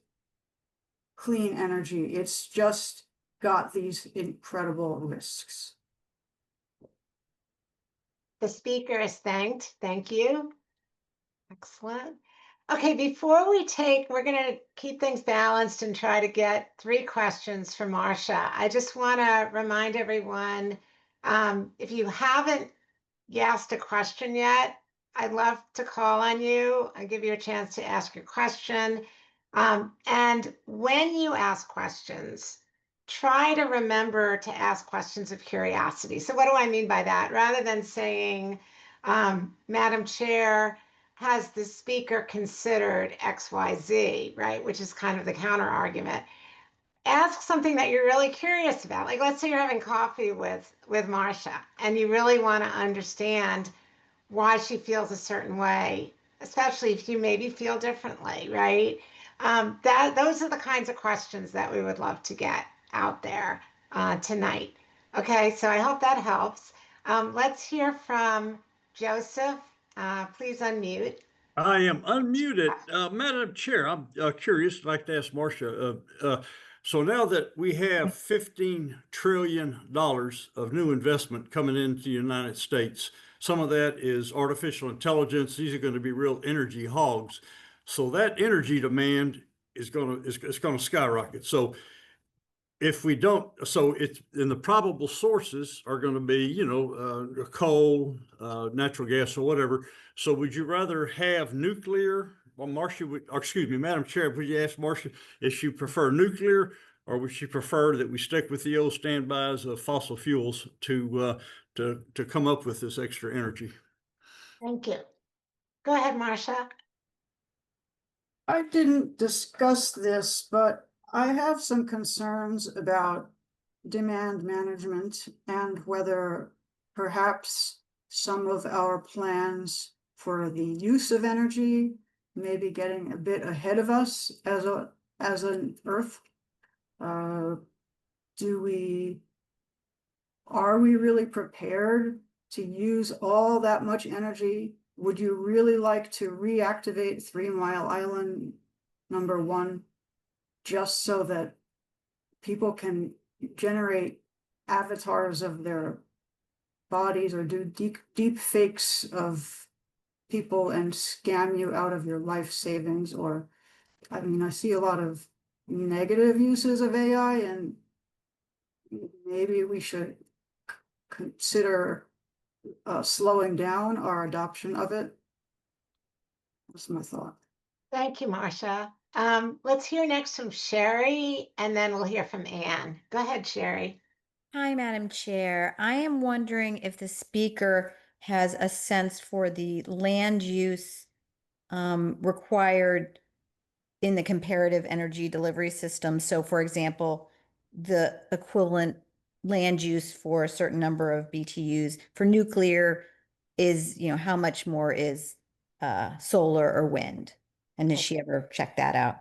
clean energy. It's just got these incredible risks. The speaker is thanked. Thank you. Excellent. Okay, before we're going to keep things balanced and try to get 3 questions for Marcia. I just want to remind everyone, if you haven't asked a question yet, I'd love to call on you. I give you a chance to ask your question. And when you ask questions, try to remember to ask questions of curiosity. So what do I mean by that? Rather than saying, Madam Chair, has the speaker considered XYZ, right? Which is kind of the counter argument. Ask something that you're really curious about. Like, let's say you're having coffee with Marcia and you really want to understand why she feels a certain way, especially if you maybe feel differently, right? Those are the kinds of questions that we would love to get out there tonight. Okay, so I hope that helps. Let's hear from Joseph. Please unmute. I am unmuted. Madam Chair, I'm curious, I'd like to ask Marcia. So now that we have $15 trillion of new investment coming into the United States, some of that is artificial intelligence. These are going to be real energy hogs. So that energy demand is going to skyrocket. So if we don't, so it's in the probable sources are going to be, coal, natural gas, or whatever. So would you rather have nuclear? Well, Marcia would, or excuse me, Madam Chair, would you ask Marcia if she prefer nuclear, or would she prefer that we stick with the old standbys of fossil fuels to come up with this extra energy? Thank you. Go ahead, Marcia. I didn't discuss this, but I have some concerns about demand management and whether perhaps some of our plans for the use of energy may be getting a bit ahead of us as an Earth. Are we really prepared to use all that much energy? Would you really like to reactivate 3 Mile Island #1 just so that people can generate avatars of their bodies or do deep fakes of people and scam you out of your life savings? Or, I mean, I see a lot of negative uses of AI, and maybe we should consider slowing down our adoption of it. That's my thought. Thank you, Marcia. Let's hear next from Sherry, and then we'll hear from Anne. Go ahead, Sherry. Hi, Madam Chair. I am wondering if the speaker has a sense for the land use required in the comparative energy delivery system. So, for example, the equivalent land use for a certain number of BTUs for nuclear is, how much more is solar or wind? And has she ever checked that out?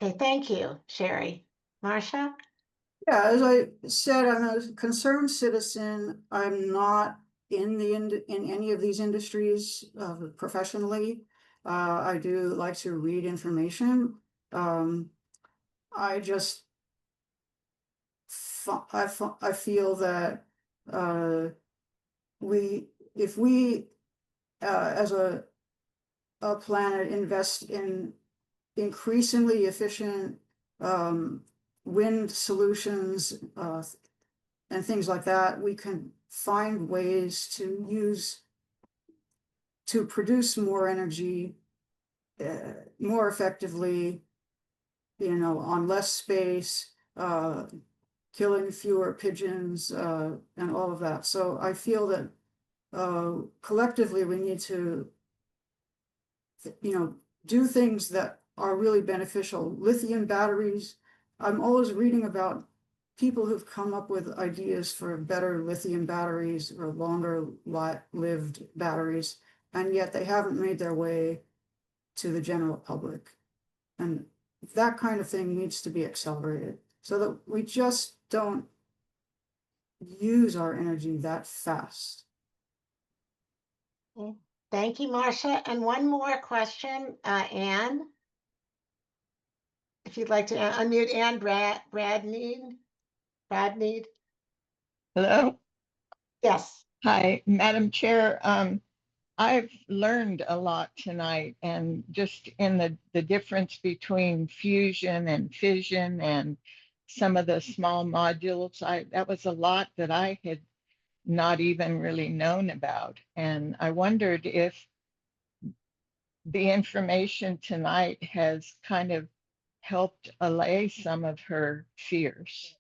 Okay, thank you, Sherry. Marcia? Yeah, as I said, I'm a concerned citizen. I'm not in any of these industries professionally. I do like to read information. I just I feel that if we as a planet invest in increasingly efficient wind solutions and things like that, we can find ways to produce more energy more effectively, on less space, killing fewer pigeons, and all of that. So I feel that collectively we need to, do things that are really beneficial. Lithium batteries. I'm always reading about people who've come up with ideas for better lithium batteries or longer lived batteries, and yet they haven't made their way to the general public. And that kind of thing needs to be accelerated so that we just don't use our energy that fast. Thank you, Marcia. And one more question, Anne. If you'd like to unmute Anne Bradneed. Hello? Yes. Hi, Madam Chair. I've learned a lot tonight, and just in the difference between fusion and fission and some of the small modules, that was a lot that I had not even really known about. And I wondered if the information tonight has kind of helped allay some of her fears.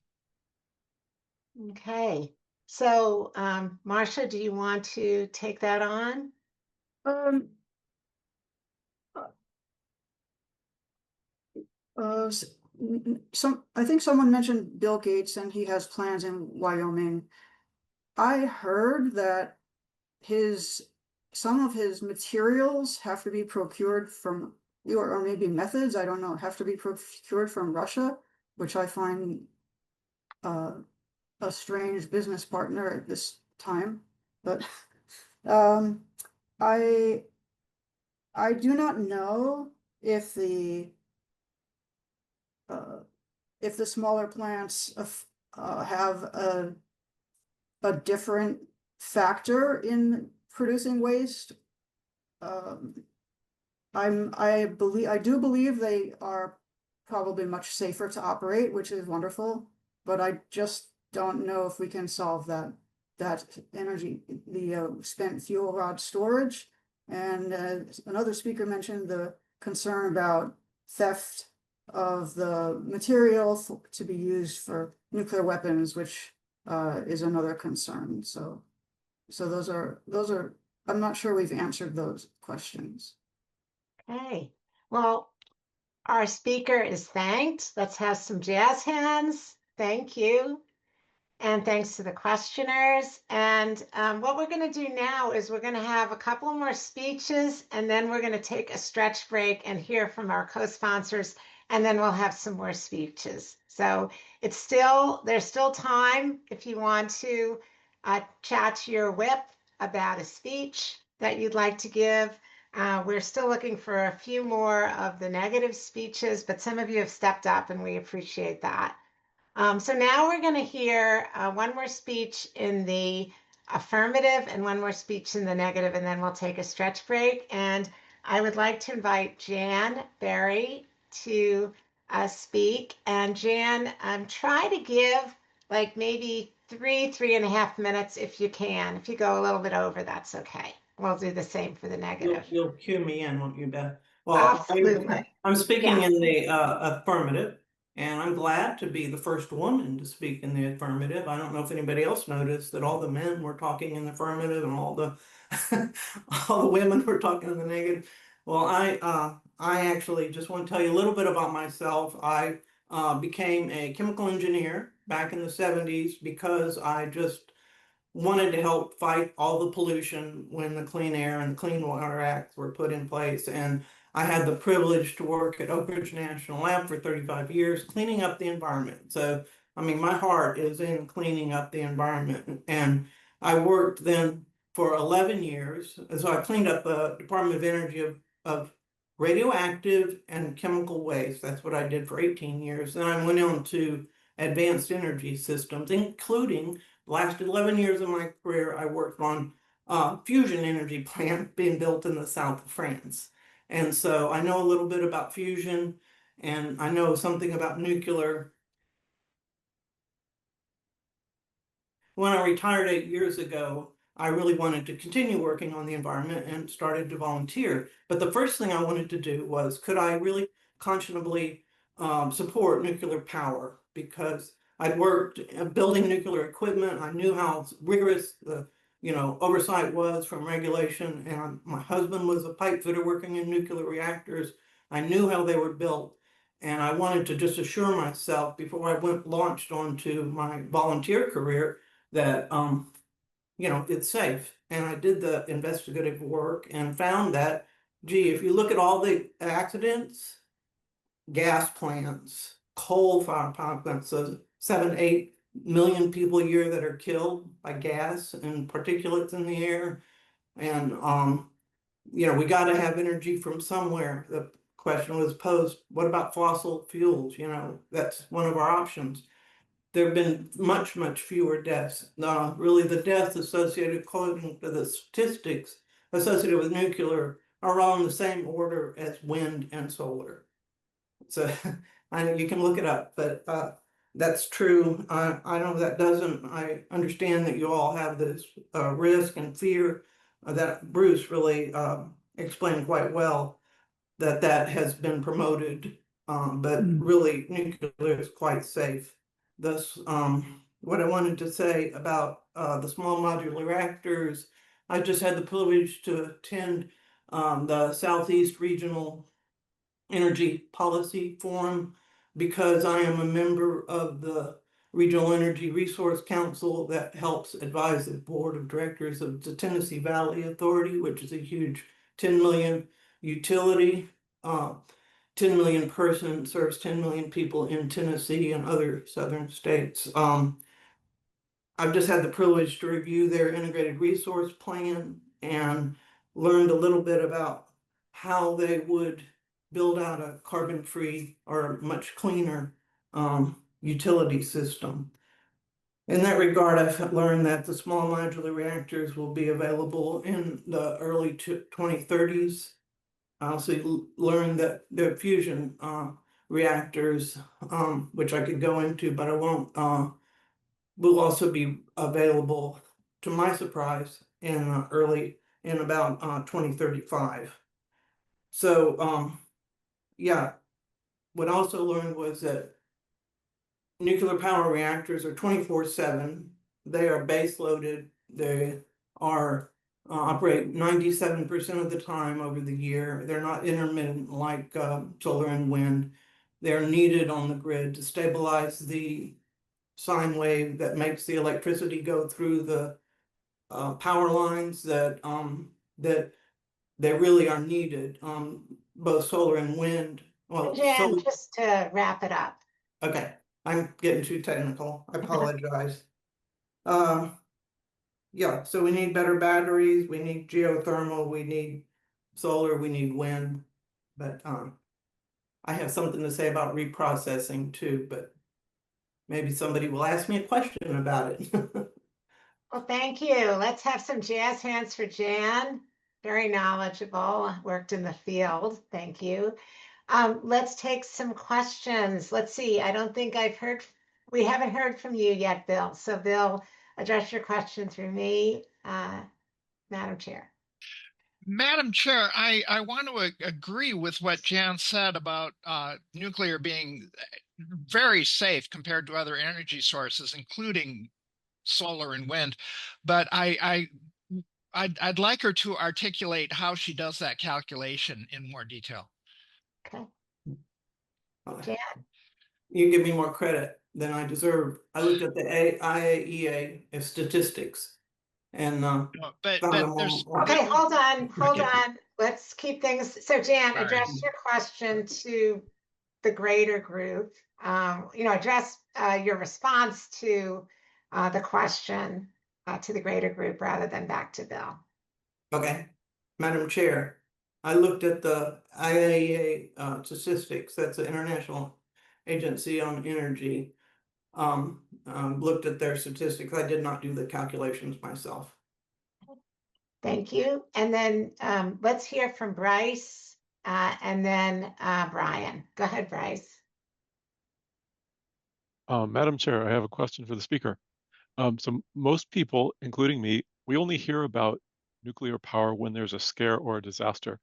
Okay. So, Marcia, do you want to take that on? Um, I think someone mentioned Bill Gates and he has plans in Wyoming. I heard that some of his materials have to be procured from, or maybe methods, I don't know, have to be procured from Russia, which I find a strange business partner at this time. But um, I do not know if the smaller plants have a different factor in producing waste. I do believe they are probably much safer to operate, which is wonderful, but I just don't know if we can solve that energy, the spent fuel rod storage. And another speaker mentioned the concern about theft of the material to be used for nuclear weapons, which is another concern. So those are, I'm not sure we've answered those questions. Okay. Well, our speaker is thanked. Let's have some jazz hands. Thank you. And thanks to the questioners. And what we're going to do now is we're going to have a couple more speeches, and then we're going to take a stretch break and hear from our co-sponsors, and then we'll have some more speeches. So there's still time if you want to chat to your whip about a speech that you'd like to give. We're still looking for a few more of the negative speeches, but some of you have stepped up and we appreciate that. So now we're going to hear one more speech in the affirmative and one more speech in the negative, and then we'll take a stretch break. And I would like to invite Jan Berry to speak. And Jan, try to give like maybe 3.5 minutes if you can. If you go a little bit over, that's okay. We'll do the same for the negative. You'll cue me in, won't you, Beth? Well, absolutely. I'm speaking Yes. in the affirmative, and I'm glad to be the first woman to speak in the affirmative. I don't know if anybody else noticed that all the men were talking in the affirmative and all the all the women were talking in the negative. Well, I actually just want to tell you a little bit about myself. I became a chemical engineer back in the 70s because I just wanted to help fight all the pollution when the Clean Air and Clean Water Acts were put in place. And I had the privilege to work at Oak Ridge National Lab for 35 years, cleaning up the environment. So, I mean, my heart is in cleaning up the environment. And I worked then for 11 years. And so I cleaned up the Department of Energy of radioactive and chemical waste. That's what I did for 18 years. Then I went on to advanced energy systems, including last 11 years of my career, I worked on fusion energy plant being built in the south of France. And so I know a little bit about fusion, and I know something about nuclear. When I retired 8 years ago, I really wanted to continue working on the environment and started to volunteer. But the first thing I wanted to do was, could I really conscionably support nuclear power? Because I'd worked building nuclear equipment. I knew how rigorous the oversight was from regulation. And my husband was a pipe fitter working in nuclear reactors. I knew how they were built. And I wanted to just assure myself before I launched onto my volunteer career that it's safe. And I did the investigative work and found that, gee, if you look at all the accidents, gas plants, coal-fired power plants, so 7-8 million people a year that are killed by gas and particulates in the air. And we got to have energy from somewhere. The question was posed, what about fossil fuels? That's one of our options. there have been much, much fewer deaths. Really, the deaths associated, according to the statistics associated with nuclear, are all in the same order as wind and solar. So you can look it up, but that's true. I know that doesn't, I understand that you all have this risk and fear that Bruce really explained quite well, that has been promoted, but really nuclear is quite safe. Thus, what I wanted to say about the small modular reactors, I just had the privilege to attend the Southeast Regional Energy Policy Forum because I am a member of the Regional Energy Resource Council that helps advise the board of directors of the Tennessee Valley Authority, which is a huge 10 million utility. 10 million person serves 10 million people in Tennessee and other southern states. I've just had the privilege to review their integrated resource plan and learned a little bit about how they would build out a carbon-free or much cleaner utility system. In that regard, I've learned that the small modular reactors will be available in the early 2030s. I also learned that the fusion reactors, which I could go into, but I won't, will also be available, to my surprise, in about 2035. So, yeah, what I also learned was that nuclear power reactors are 24/7. They are base loaded. They are operate 97% of the time over the year. They're not intermittent like solar and wind. They're needed on the grid to stabilize the sine wave that makes the electricity go through the power lines that they really are needed. Both solar and wind. Well, Jan, just to wrap it up. Okay, I'm getting too technical. I apologize. Yeah, so we need better batteries, we need geothermal, we need solar, we need wind. But I have something to say about reprocessing too, but maybe somebody will ask me a question about it. Well, thank you. Let's have some jazz hands for Jan. Very knowledgeable, worked in the field. Thank you. Let's take some questions. Let's see. I don't think we haven't heard from you yet, Bill. So Bill, address your question through me, Madam Chair. Madam Chair, I want to agree with what Jan said about nuclear being very safe compared to other energy sources, including solar and wind. But I'd like her to articulate how she does that calculation in more detail. Okay. Jan? You give me more credit than I deserve. I looked at the IAEA statistics and but there's okay, hold on. Let's keep things. So Jan, address your question to the greater group. Address your response to the question to the greater group rather than back to Bill. Okay, Madam Chair, I looked at the IAEA statistics. That's the International Agency on Energy. Looked at their statistics. I did not do the calculations myself. Thank you. And then let's hear from Bryce and then Brian. Go ahead, Bryce. Madam Chair, I have a question for the speaker. So most people, including me, we only hear about nuclear power when there's a scare or a disaster.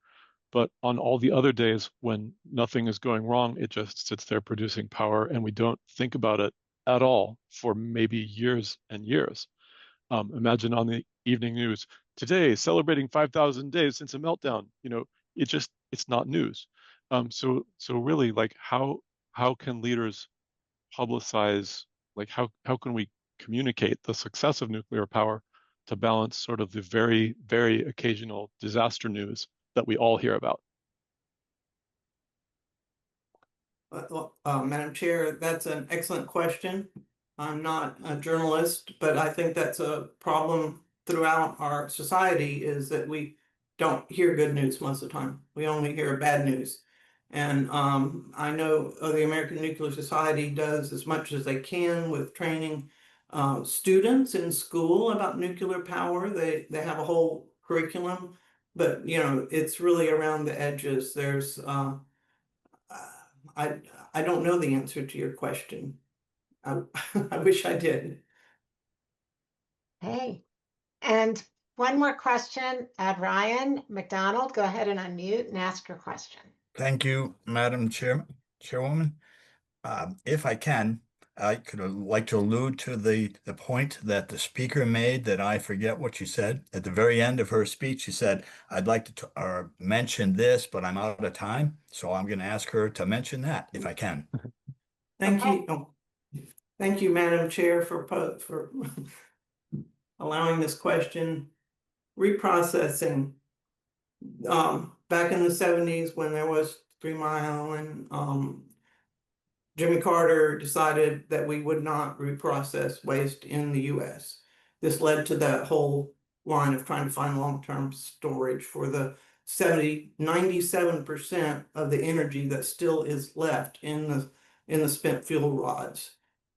But on all the other days when nothing is going wrong, it just sits there producing power and we don't think about it at all for maybe years and years. Imagine on the evening news, today celebrating 5,000 days since a meltdown. It's not news. So really, like how can leaders publicize, like how can we communicate the success of nuclear power to balance sort of the very, very occasional disaster news that we all hear about? Madam Chair, that's an excellent question. I'm not a journalist, but I think that's a problem throughout our society is that we don't hear good news most of the time. We only hear bad news. And I know the American Nuclear Society does as much as they can with training students in school about nuclear power. They have a whole curriculum, but you know, it's really around the edges. There's I I don't know the answer to your question. I, I wish I did. Hey, and one more question. Ryan McDonald, go ahead and unmute and ask your question. Thank you, Madam Chairwoman. If I can, I could like to allude to the point that the speaker made that I forget what she said. At the very end of her speech, she said, I'd like to mention this, but I'm out of time. So I'm going to ask her to mention that if I can. Thank you. Thank you, Madam Chair, for allowing this question. Reprocessing. Back in the 70s when there was 3 Mile and Jimmy Carter decided that we would not reprocess waste in the US. This led to that whole line of trying to find long-term storage for the 97% of the energy that still is left in the spent fuel rods.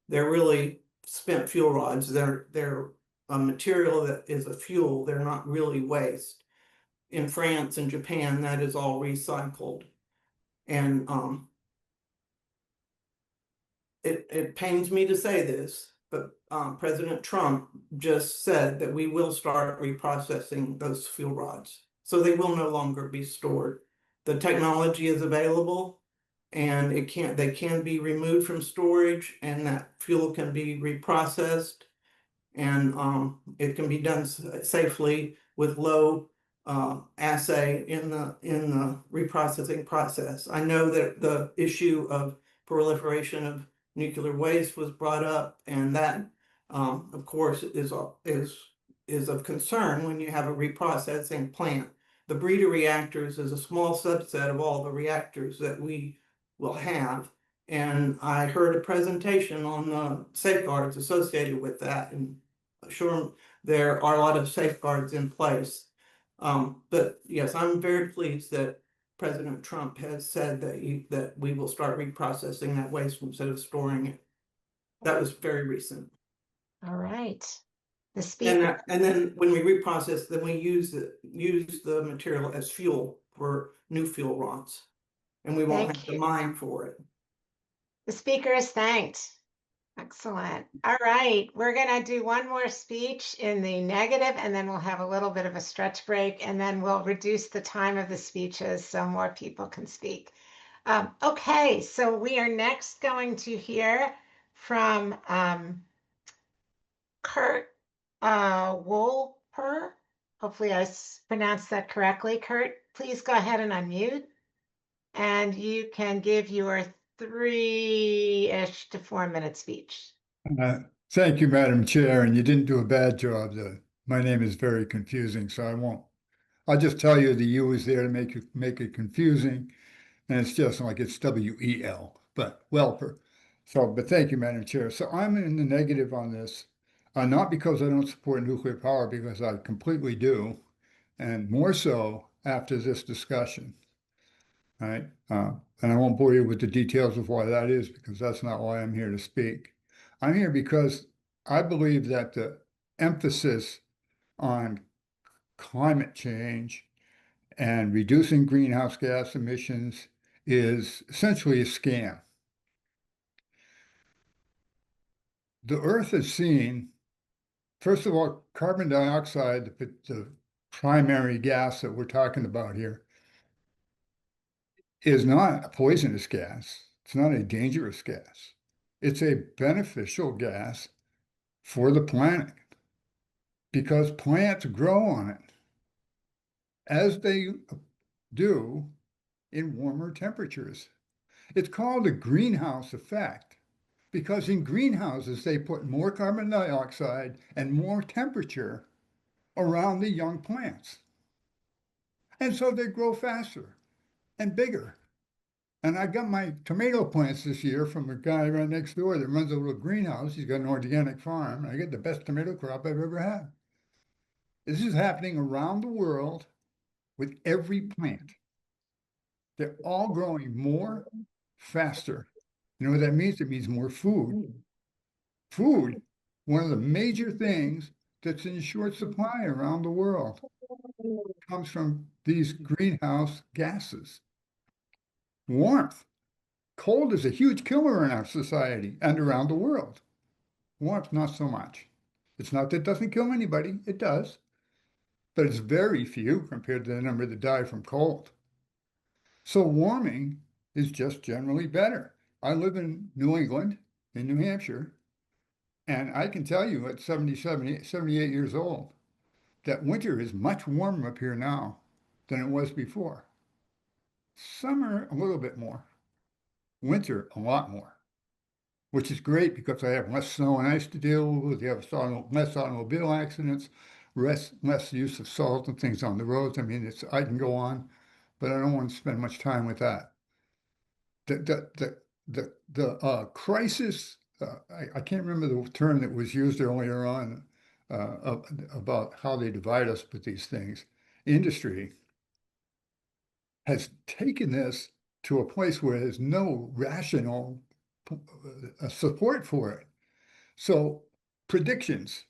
They're really spent fuel rods. They're a material that is a fuel. They're not really waste. In France and Japan, that is all recycled. And it pains me to say this, but President Trump just said that we will start reprocessing those fuel rods. So they will no longer be stored. The technology is available and they can be removed from storage and that fuel can be reprocessed and it can be done safely with low assay in the reprocessing process. I know that the issue of proliferation of nuclear waste was brought up, and that, of course, is of concern when you have a reprocessing plant. The breeder reactors is a small subset of all the reactors that we will have. And I heard a presentation on the safeguards associated with that, and sure there are a lot of safeguards in place. But yes, I'm very pleased that President Trump has said that we will start reprocessing that waste instead of storing it. That was very recent. All right. The speaker. And then when we reprocess, then we use the material as fuel for new fuel rods, and we won't have to mine for it. The speaker is thanked. Excellent. All right, we're going to do one more speech in the negative, and then we'll have a little bit of a stretch break, and then we'll reduce the time of the speeches so more people can speak. Okay, so we are next going to hear from Kurt Wolper. Hopefully I pronounced that correctly. Kurt, please go ahead and unmute, and you can give your 3-ish to 4-minute speech. Thank you, Madam Chair, and you didn't do a bad job. My name is very confusing, so I won't. I'll just tell you the U is there to make it confusing, and it's just like it's WEL, but Welper. So, but thank you, Madam Chair. So I'm in the negative on this, not because I don't support nuclear power, because I completely do, and more so after this discussion. All right, and I won't bore you with the details of why that is, because that's not why I'm here to speak. I'm here because I believe that the emphasis on climate change and reducing greenhouse gas emissions is essentially a scam. The Earth has seen, first of all, carbon dioxide, the primary gas that we're talking about here, is not a poisonous gas. It's not a dangerous gas. It's a beneficial gas for the planet because plants grow on it as they do in warmer temperatures. It's called a greenhouse effect because in greenhouses, they put more carbon dioxide and more temperature around the young plants. And so they grow faster and bigger. And I got my tomato plants this year from a guy right next door that runs a little greenhouse. He's got an organic farm. And I get the best tomato crop I've ever had. This is happening around the world with every plant. They're all growing more, faster. You know what that means? It means more food. Food, one of the major things that's in short supply around the world, comes from these greenhouse gases. Warmth. Cold is a huge killer in our society and around the world. Warmth, not so much. It's not that it doesn't kill anybody, it does, but it's very few compared to the number that die from cold. So warming is just generally better. I live in New England, in New Hampshire, and I can tell you at 78 years old, that winter is much warmer up here now than it was before. Summer, a little bit more. Winter, a lot more, which is great because I have less snow and ice to deal with. You have less automobile accidents, less use of salt and things on the roads. I mean, I can go on, but I don't want to spend much time with that. The crisis, I can't remember the term that was used earlier on about how they divide us with these things. Industry has taken this to a place where there's no rational support for it. So predictions,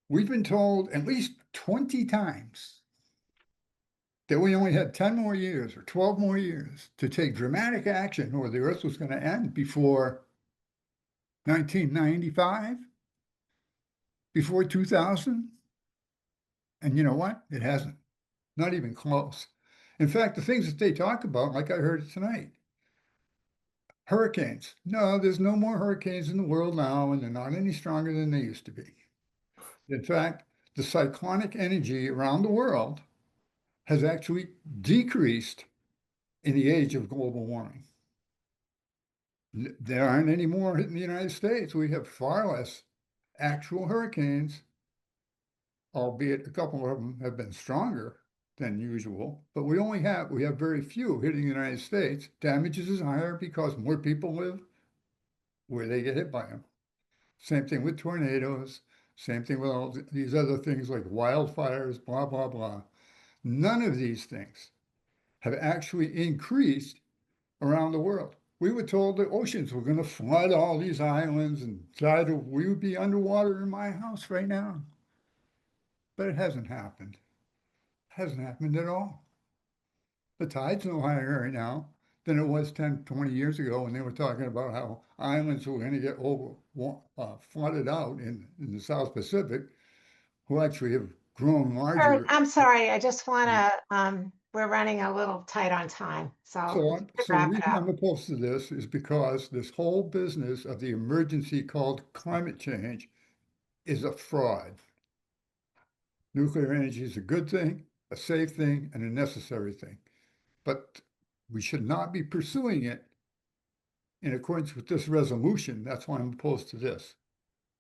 we've been told at least 20 times that we only had 10 more years or 12 more years to take dramatic action or the earth was going to end before 1995, before 2000. And you know what? It hasn't, not even close. In fact, the things that they talk about, like I heard it tonight, hurricanes. No, there's no more hurricanes in the world now, and they're not any stronger than they used to be. In fact, the cyclonic energy around the world has actually decreased in the age of global warming. There aren't any more in the United States. We have far less actual hurricanes, albeit a couple of them have been stronger than usual, but we have very few hitting the United States. Damages is higher because more people live where they get hit by them. Same thing with tornadoes, same thing with all these other things like wildfires, blah, blah, blah. None of these things have actually increased around the world. We were told the oceans were going to flood all these islands and we would be underwater in my house right now. But it hasn't happened. It hasn't happened at all. The tide's no higher right now than it was 10, 20 years ago when they were talking about how islands were going to get flooded out in the South Pacific, who actually have grown larger. I'm sorry, I just want to, we're running a little tight on time, so So the wrap it reason up. I'm opposed to this is because this whole business of the emergency called climate change is a fraud. Nuclear energy is a good thing, a safe thing, and a necessary thing. But we should not be pursuing it in accordance with this resolution. That's why I'm opposed to this.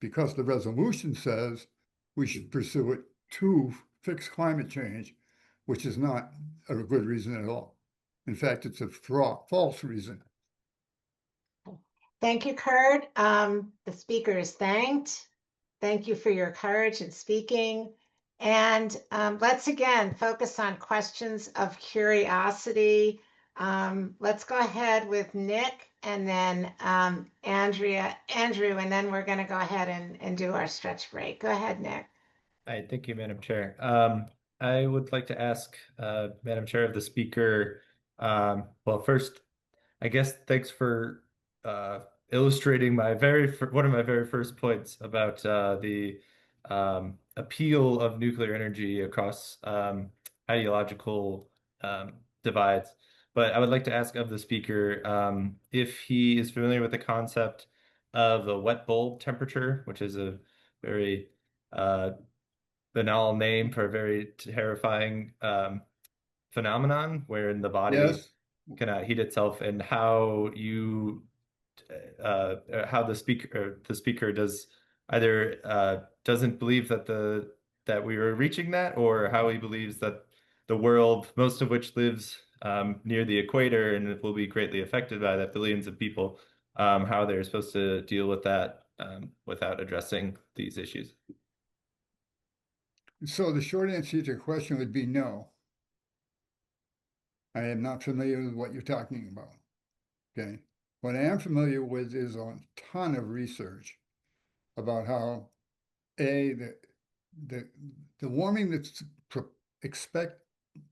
Because the resolution says we should pursue it to fix climate change, which is not a good reason at all. In fact, it's a false reason. Thank you, Kurt. The speaker is thanked. Thank you for your courage in speaking. And let's again focus on questions of curiosity. Let's go ahead with Nick and then Andrew, and then we're going to go ahead and do our stretch break. Go ahead, Nick. Hi, thank you, Madam Chair. I would like to ask Madam Chair of the speaker, well, first, I guess thanks for illustrating my one of my very first points about the appeal of nuclear energy across ideological divides. But I would like to ask of the speaker if he is familiar with the concept of a wet bulb temperature, which is a very banal name for a very terrifying phenomenon wherein the body Yes. cannot heat itself, and how how the speaker does either doesn't believe that we are reaching that, or how he believes that the world, most of which lives near the equator and will be greatly affected by that, billions of people, how they're supposed to deal with that without addressing these issues. So the short answer to your question would be no. I am not familiar with what you're talking about. Okay. What I am familiar with is a ton of research about how the warming that's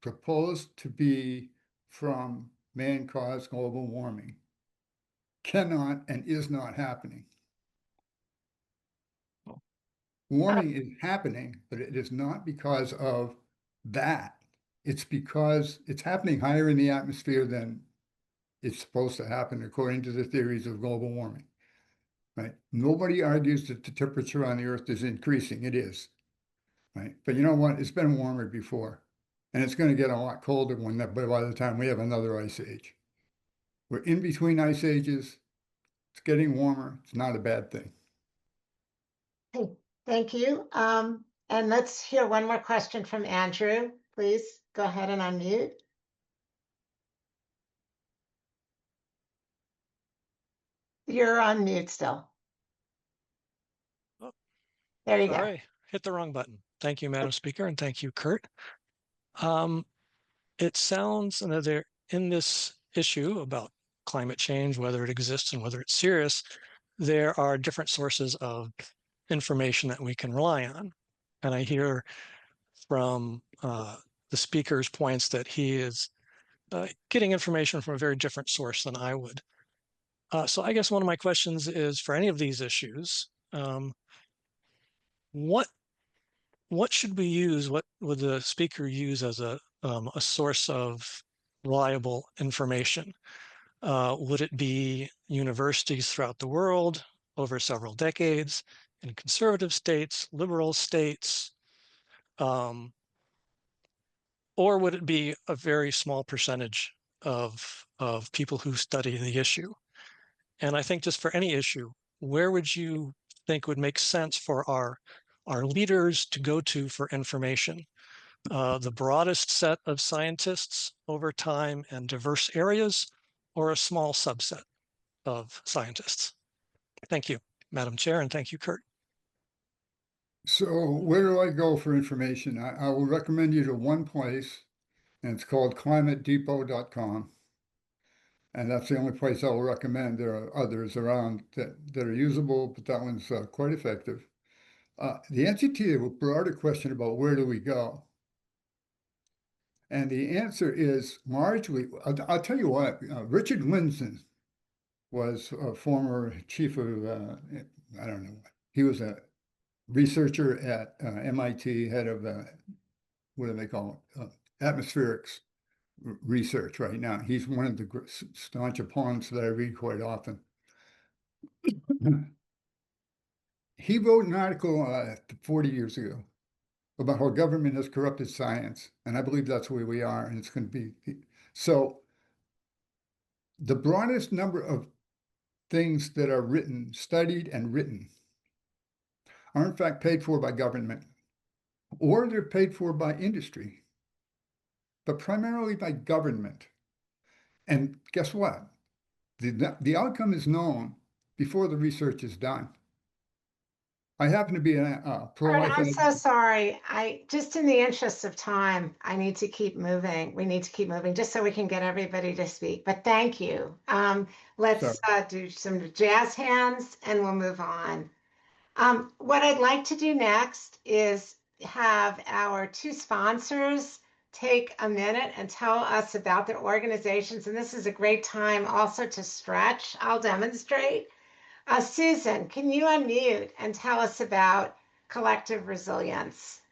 proposed to be from man-caused global warming cannot and is not happening. Warming is happening, but it is not because of that. It's because it's happening higher in the atmosphere than it's supposed to happen according to the theories of global warming. Right? Nobody argues that the temperature on the Earth is increasing. It is. Right? But you know what? It's been warmer before. And it's going to get a lot colder by the time we have another ice age. We're in between ice ages. It's getting warmer. It's not a bad thing. Okay, thank you. And let's hear one more question from Andrew. Please go ahead and unmute. You're on mute still. Oh, there you go. Sorry, hit the wrong button. Thank you, Madam Speaker, and thank you, Kurt. It sounds that in this issue about climate change, whether it exists and whether it's serious, there are different sources of information that we can rely on. And I hear from the speaker's points that he is getting information from a very different source than I would. So I guess one of my questions is, for any of these issues, what should we use? What would the speaker use as a source of reliable information? Would it be universities throughout the world over several decades, in conservative states, liberal states, or would it be a very small percentage of people who study the issue? And I think just for any issue, where would you think would make sense for our leaders to go to for information? The broadest set of scientists over time and diverse areas, or a small subset of scientists? Thank you, Madam Chair, and thank you, Kurt. So where do I go for information? I will recommend you to one place, and it's called climatedepot.com. And that's the only place I will recommend. There are others around that are usable, but that one's quite effective. The answer to your broader question about where do we go? And the answer is largely, I'll tell you what, Richard Lindzen was a former chief of, I don't know, he was a researcher at MIT, head of, what do they call it? Atmospherics research right now. He's one of the staunch opponents that I read quite often. He wrote an article 40 years ago about how government has corrupted science. And I believe that's where we are, and it's going to be. So the broadest number of things that are written, studied and written, are in fact paid for by government, or they're paid for by industry, but primarily by government. And guess what? The outcome is known before the research is done. I happen to be a pro-life. I'm so sorry. Just in the interest of time, I need to keep moving. We need to keep moving just so we can get everybody to speak. But thank you. Let's do some jazz hands and we'll move on. What I'd like to do next is have our two sponsors take a minute and tell us about their organizations. And this is a great time also to stretch. I'll demonstrate. Susan, can you unmute and tell us about Collective Resilience?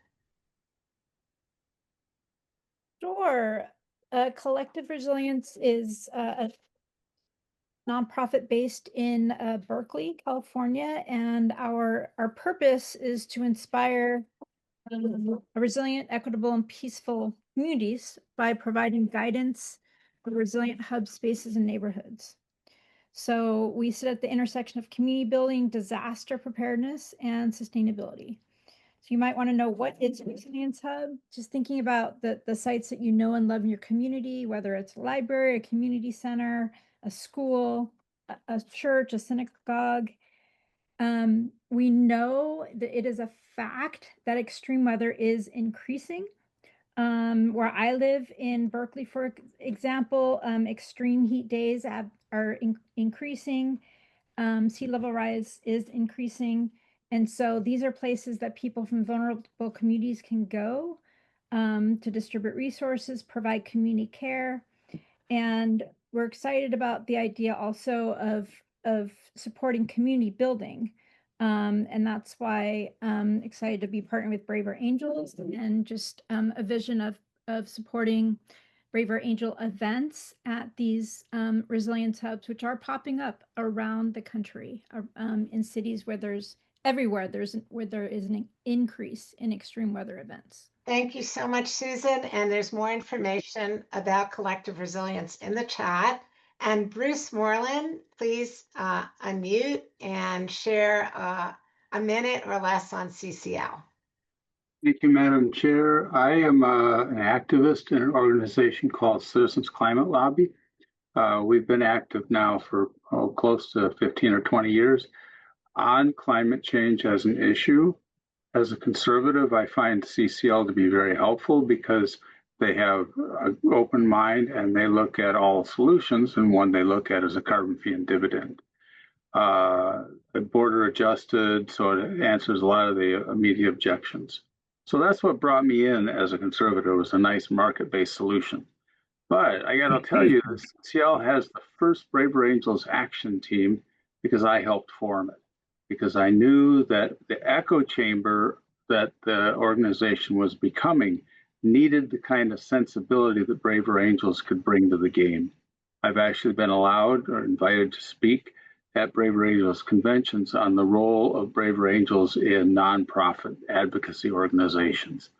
Sure. Collective Resilience is a nonprofit based in Berkeley, California, and our purpose is to inspire resilient, equitable, and peaceful communities by providing guidance for resilient hub spaces and neighborhoods. So we sit at the intersection of community building, disaster preparedness, and sustainability. So you might want to know what is a resilience hub. Just thinking about the sites that you know and love in your community, whether it's a library, a community center, a school, a church, a synagogue. We know that it is a fact that extreme weather is increasing. Where I live in Berkeley, for example, extreme heat days are increasing. Sea level rise is increasing. And so these are places that people from vulnerable communities can go to distribute resources, provide community care. And we're excited about the idea also of supporting community building. And that's why I'm excited to be partnering with Braver Angels and just a vision of supporting Braver Angel events at these resilience hubs, which are popping up around the country, in cities where everywhere where there is an increase in extreme weather events. Thank you so much, Susan. And there's more information about collective resilience in the chat. And Bruce Moreland, please unmute and share a minute or less on CCL. Thank you, Madam Chair. I am an activist in an organization called Citizens Climate Lobby. We've been active now for close to 15 or 20 years on climate change as an issue. As a conservative, I find CCL to be very helpful because they have an open mind and they look at all solutions, and one they look at is a carbon fee and dividend. Border adjusted, so it answers a lot of the immediate objections. So that's what brought me in as a conservative, was a nice market-based solution. But I got to tell you, the CCL has the first Braver Angels action team because I helped form it. Because I knew that the echo chamber that the organization was becoming needed the kind of sensibility that Braver Angels could bring to the game. I've actually been allowed or invited to speak at Braver Angels conventions on the role of Braver Angels in nonprofit advocacy organizations.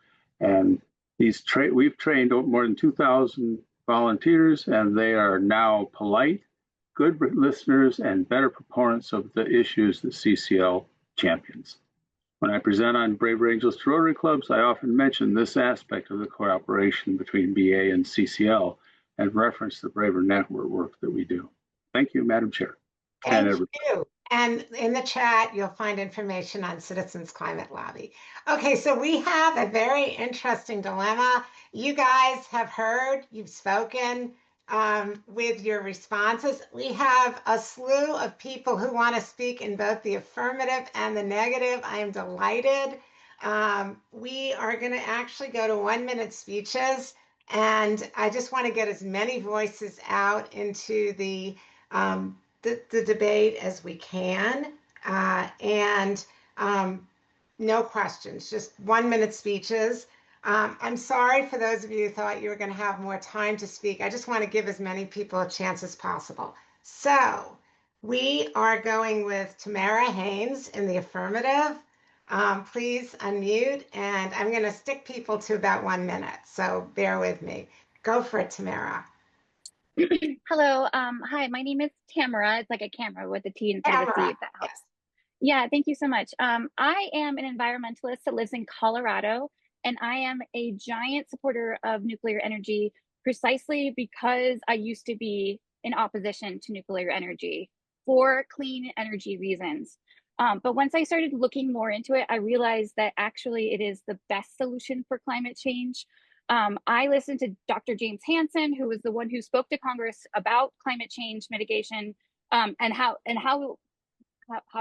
And we've trained more than 2,000 volunteers, and they are now polite, good listeners, and better proponents of the issues that CCL champions. When I present on Braver Angels to Rotary Clubs, I often mention this aspect of the cooperation between BA and CCL and reference the Braver Network work that we do. Thank you, Madam Chair. Thank you. And in the chat, you'll find information on Citizens Climate Lobby. Okay, so we have a very interesting dilemma. You guys have heard, you've spoken with your responses. We have a slew of people who want to speak in both the affirmative and the negative. I am delighted. We are going to actually go to 1-minute speeches, and I just want to get as many voices out into the debate as we can, and no questions, just 1-minute speeches. I'm sorry for those of you who thought you were going to have more time to speak. I just want to give as many people a chance as possible. So we are going with Tamara Haynes in the affirmative. Please unmute, and I'm going to stick people to about 1 minute, so bear with me. Go for it, Tamara. Hello. Hi, my name is Tamara. It's like a camera with a T instead of a C, if that helps. Yeah, thank you so much. I am an environmentalist that lives in Colorado, and I am a giant supporter of nuclear energy precisely because I used to be in opposition to nuclear energy for clean energy reasons. But once I started looking more into it, I realized that actually it is the best solution for climate change. I listened to Dr. James Hansen, who was the one who spoke to Congress about climate change mitigation and how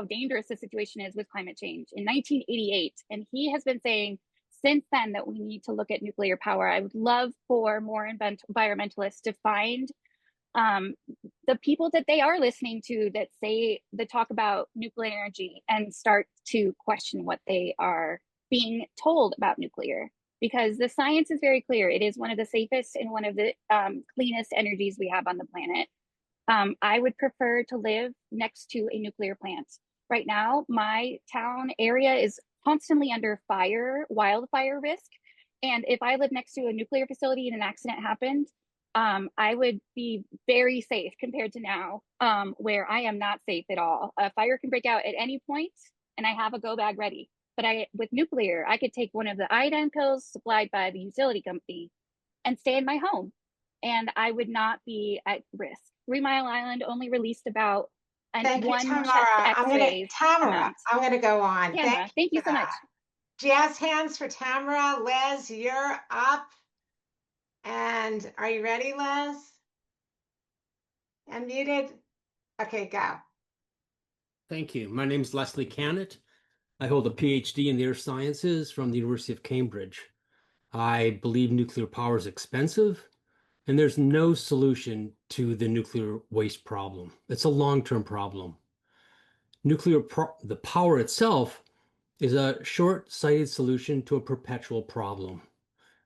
dangerous the situation is with climate change in 1988. And he has been saying since then that we need to look at nuclear power. I would love for more environmentalists to find the people that they are listening to that talk about nuclear energy and start to question what they are being told about nuclear. Because the science is very clear. It is one of the safest and one of the cleanest energies we have on the planet. I would prefer to live next to a nuclear plant. Right now, my town area is constantly under wildfire risk. And if I lived next to a nuclear facility and an accident happened, I would be very safe compared to now, where I am not safe at all. A fire can break out at any point, and I have a go bag ready. But with nuclear, I could take one of the iodine pills supplied by the utility company and stay in my home, and I would not be at risk. 3 Mile Island only released about Thank you, one Tamara. chest X-rays. I'm going to go on. Yeah, thank you so much. Jazz hands for Tamara. Liz, you're up. And are you ready, Les? Unmuted? Okay, go. Thank you. My name is Leslie Cannett. I hold a PhD in the earth sciences from the University of Cambridge. I believe nuclear power is expensive, and there's no solution to the nuclear waste problem. It's a long-term problem. The power itself is a short-sighted solution to a perpetual problem.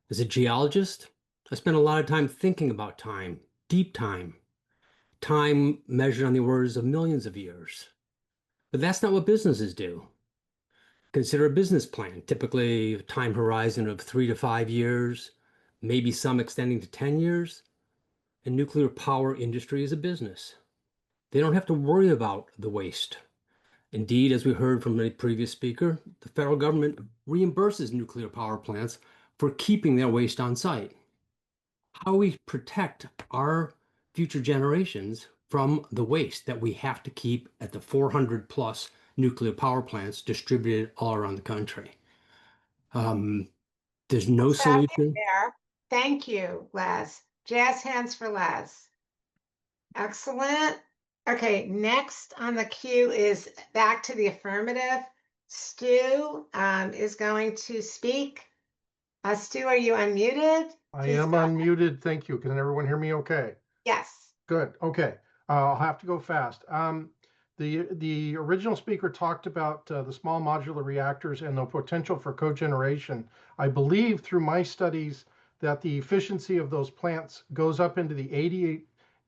As a geologist, I spent a lot of time thinking about time, deep time measured on the orders of millions of years. But that's not what businesses do. Consider a business plan, typically a time horizon of 3 to 5 years, maybe some extending to 10 years. And nuclear power industry is a business. They don't have to worry about the waste. Indeed, as we heard from the previous speaker, the federal government reimburses nuclear power plants for keeping their waste on site. How do we protect our future generations from the waste that we have to keep at the 400 plus nuclear power plants distributed all around the country? There's no Stop you solution. there. Thank you, Les. Jazz hands for Les. Excellent. Okay, next on the queue is back to the affirmative. Stu is going to speak. Stu, are you unmuted? I Please am go. unmuted. Thank you. Can everyone hear me okay? Yes. Good. Okay. I'll have to go fast. The original speaker talked about the small modular reactors and the potential for cogeneration. I believe through my studies that the efficiency of those plants goes up into the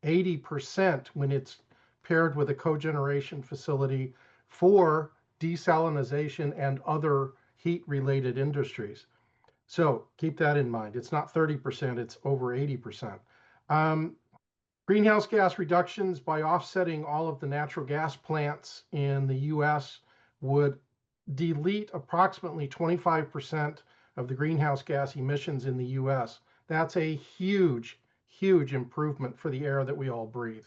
80% when it's paired with a cogeneration facility for desalination and other heat-related industries. So keep that in mind. It's not 30%, it's over 80%. Greenhouse gas reductions by offsetting all of the natural gas plants in the US would delete approximately 25% of the greenhouse gas emissions in the US. That's a huge, huge improvement for the air that we all breathe.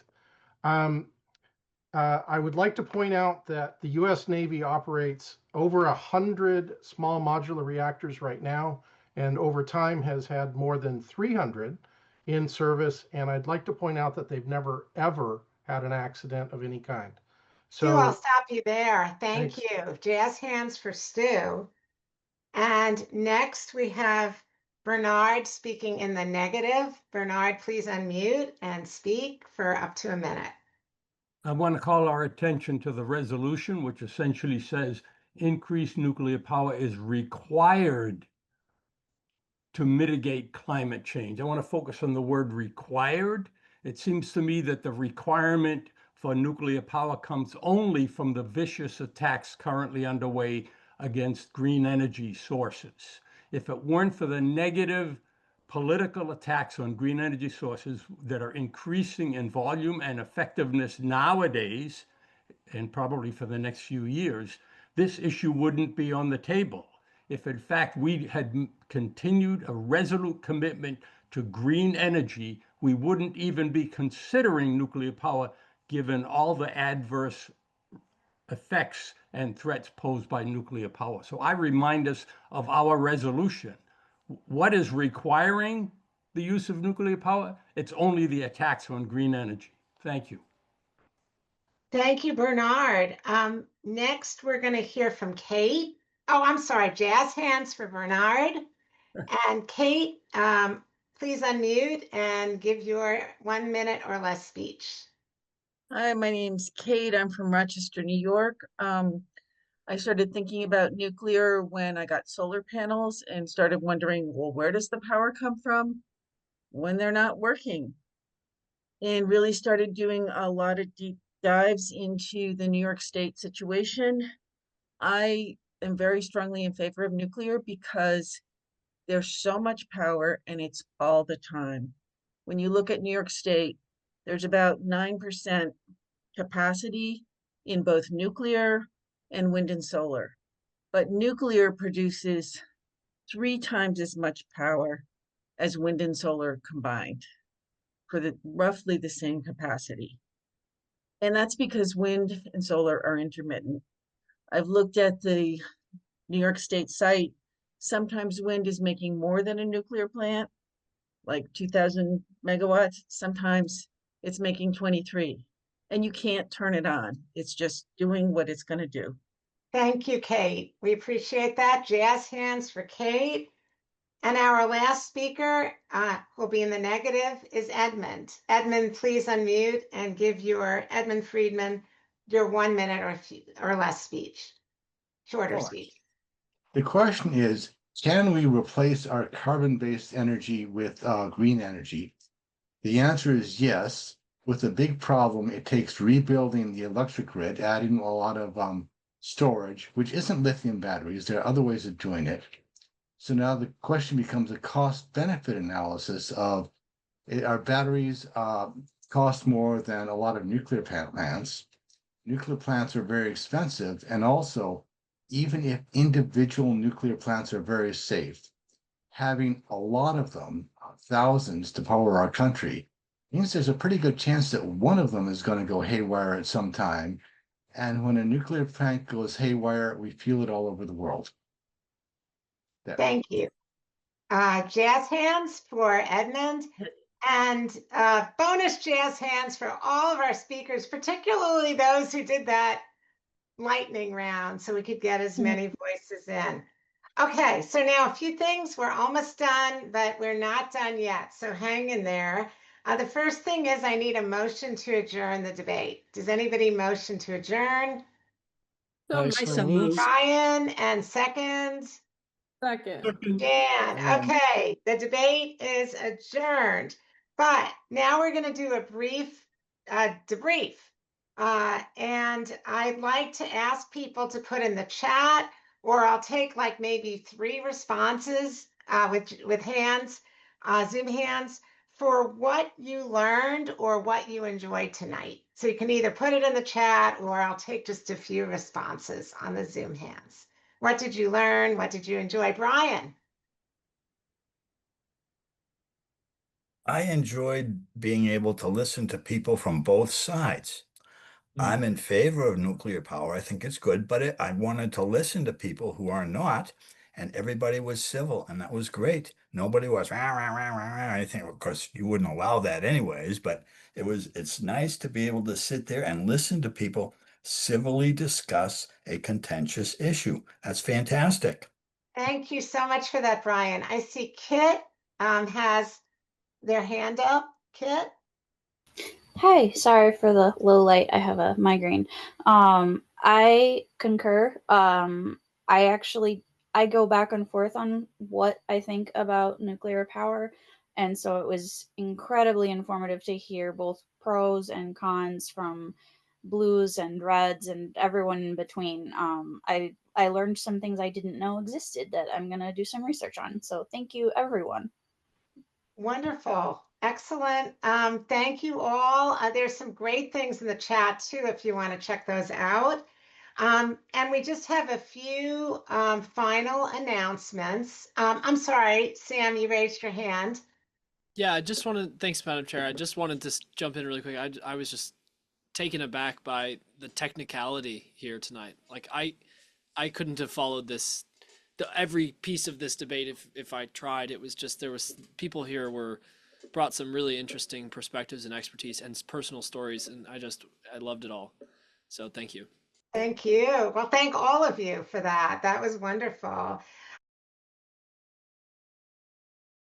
I would like to point out that the US Navy operates over 100 small modular reactors right now, and over time has had more than 300 in service. And I'd like to point out that they've never, ever had an accident of any kind. Stu, I'll So stop you there. Thank thanks. you. Jazz hands for Stu. And next we have Bernard speaking in the negative. Bernard, please unmute and speak for up to a minute. I want to call our attention to the resolution, which essentially says increased nuclear power is required to mitigate climate change. I want to focus on the word required. It seems to me that the requirement for nuclear power comes only from the vicious attacks currently underway against green energy sources. If it weren't for the negative political attacks on green energy sources that are increasing in volume and effectiveness nowadays, and probably for the next few years, this issue wouldn't be on the table. If in fact we had continued a resolute commitment to green energy, we wouldn't even be considering nuclear power given all the adverse effects and threats posed by nuclear power. So I remind us of our resolution. What is requiring the use of nuclear power? It's only the attacks on green energy. Thank you. Thank you, Bernard. Next, we're going to hear from Kate. Oh, I'm sorry, jazz hands for Bernard. And Kate, please unmute and give your 1 minute or less speech. Hi, my name's Kate. I'm from Rochester, New York. I started thinking about nuclear when I got solar panels and started wondering, well, where does the power come from when they're not working? And really started doing a lot of deep dives into the New York State situation. I am very strongly in favor of nuclear because there's so much power and it's all the time. When you look at New York State, there's about 9% capacity in both nuclear and wind and solar. But nuclear produces 3 times as much power as wind and solar combined for roughly the same capacity. And that's because wind and solar are intermittent. I've looked at the New York State site. Sometimes wind is making more than a nuclear plant. like 2000 megawatts. Sometimes it's making 23 and you can't turn it on. It's just doing what it's going to do. Thank you, Kate. We appreciate that. Jazz hands for Kate. And our last speaker will be in the negative is Edmund. Edmund, please unmute and give Edmund Friedman your 1 minute or less speech, shorter speech. The question is, can we replace our carbon-based energy with green energy? The answer is yes. With a big problem, it takes rebuilding the electric grid, adding a lot of storage, which isn't lithium batteries. There are other ways of doing it. So now the question becomes a cost-benefit analysis of our batteries cost more than a lot of nuclear plants. Nuclear plants are very expensive, and also, even if individual nuclear plants are very safe, having a lot of them, thousands to power our country, means there's a pretty good chance that one of them is going to go haywire at some time. And when a nuclear plant goes haywire, we feel it all over the world. Thank you. Jazz hands for Edmund, and bonus jazz hands for all of our speakers, particularly those who did that lightning round so we could get as many voices in. Okay, so now a few things. We're almost done, but we're not done yet, so hang in there. The first thing is I need a motion to adjourn the debate. Does anybody motion to adjourn? So moved. Brian, and second? Second. Dan, okay, the debate is adjourned. But now we're going to do a brief debrief. And I'd like to ask people to put in the chat, or I'll take like maybe 3 responses with hands, Zoom hands, for what you learned or what you enjoyed tonight. So you can either put it in the chat, or I'll take just a few responses on the Zoom hands. What did you learn? What did you enjoy? Brian? I enjoyed being able to listen to people from both sides. I'm in favor of nuclear power. I think it's good, but I wanted to listen to people who are not, and everybody was civil, and that was great. Nobody was rah, rah, rah, rah, rah. I think, of course, you wouldn't allow that anyways, but it's nice to be able to sit there and listen to people civilly discuss a contentious issue. That's fantastic. Thank you so much for that, Brian. I see Kit has their hand up. Kit? Hi, sorry for the low light. I have a migraine. I concur. I go back and forth on what I think about nuclear power, and so it was incredibly informative to hear both pros and cons from blues and reds and everyone in between. I learned some things I didn't know existed that I'm gonna do some research on. So thank you, everyone. Wonderful. Excellent. Thank you all. There's some great things in the chat too, if you want to check those out. And we just have a few final announcements. I'm sorry, Sam, you raised your hand. Yeah, I just wanted, thanks, Madam Chair. I just wanted to jump in really quick. I was just taken aback by the technicality here tonight. Like I couldn't have followed this, every piece of this debate if I tried. It was just, there was people here brought some really interesting perspectives and expertise and personal stories, and I loved it all. So thank you. Thank you. Well, thank all of you for that. That was wonderful.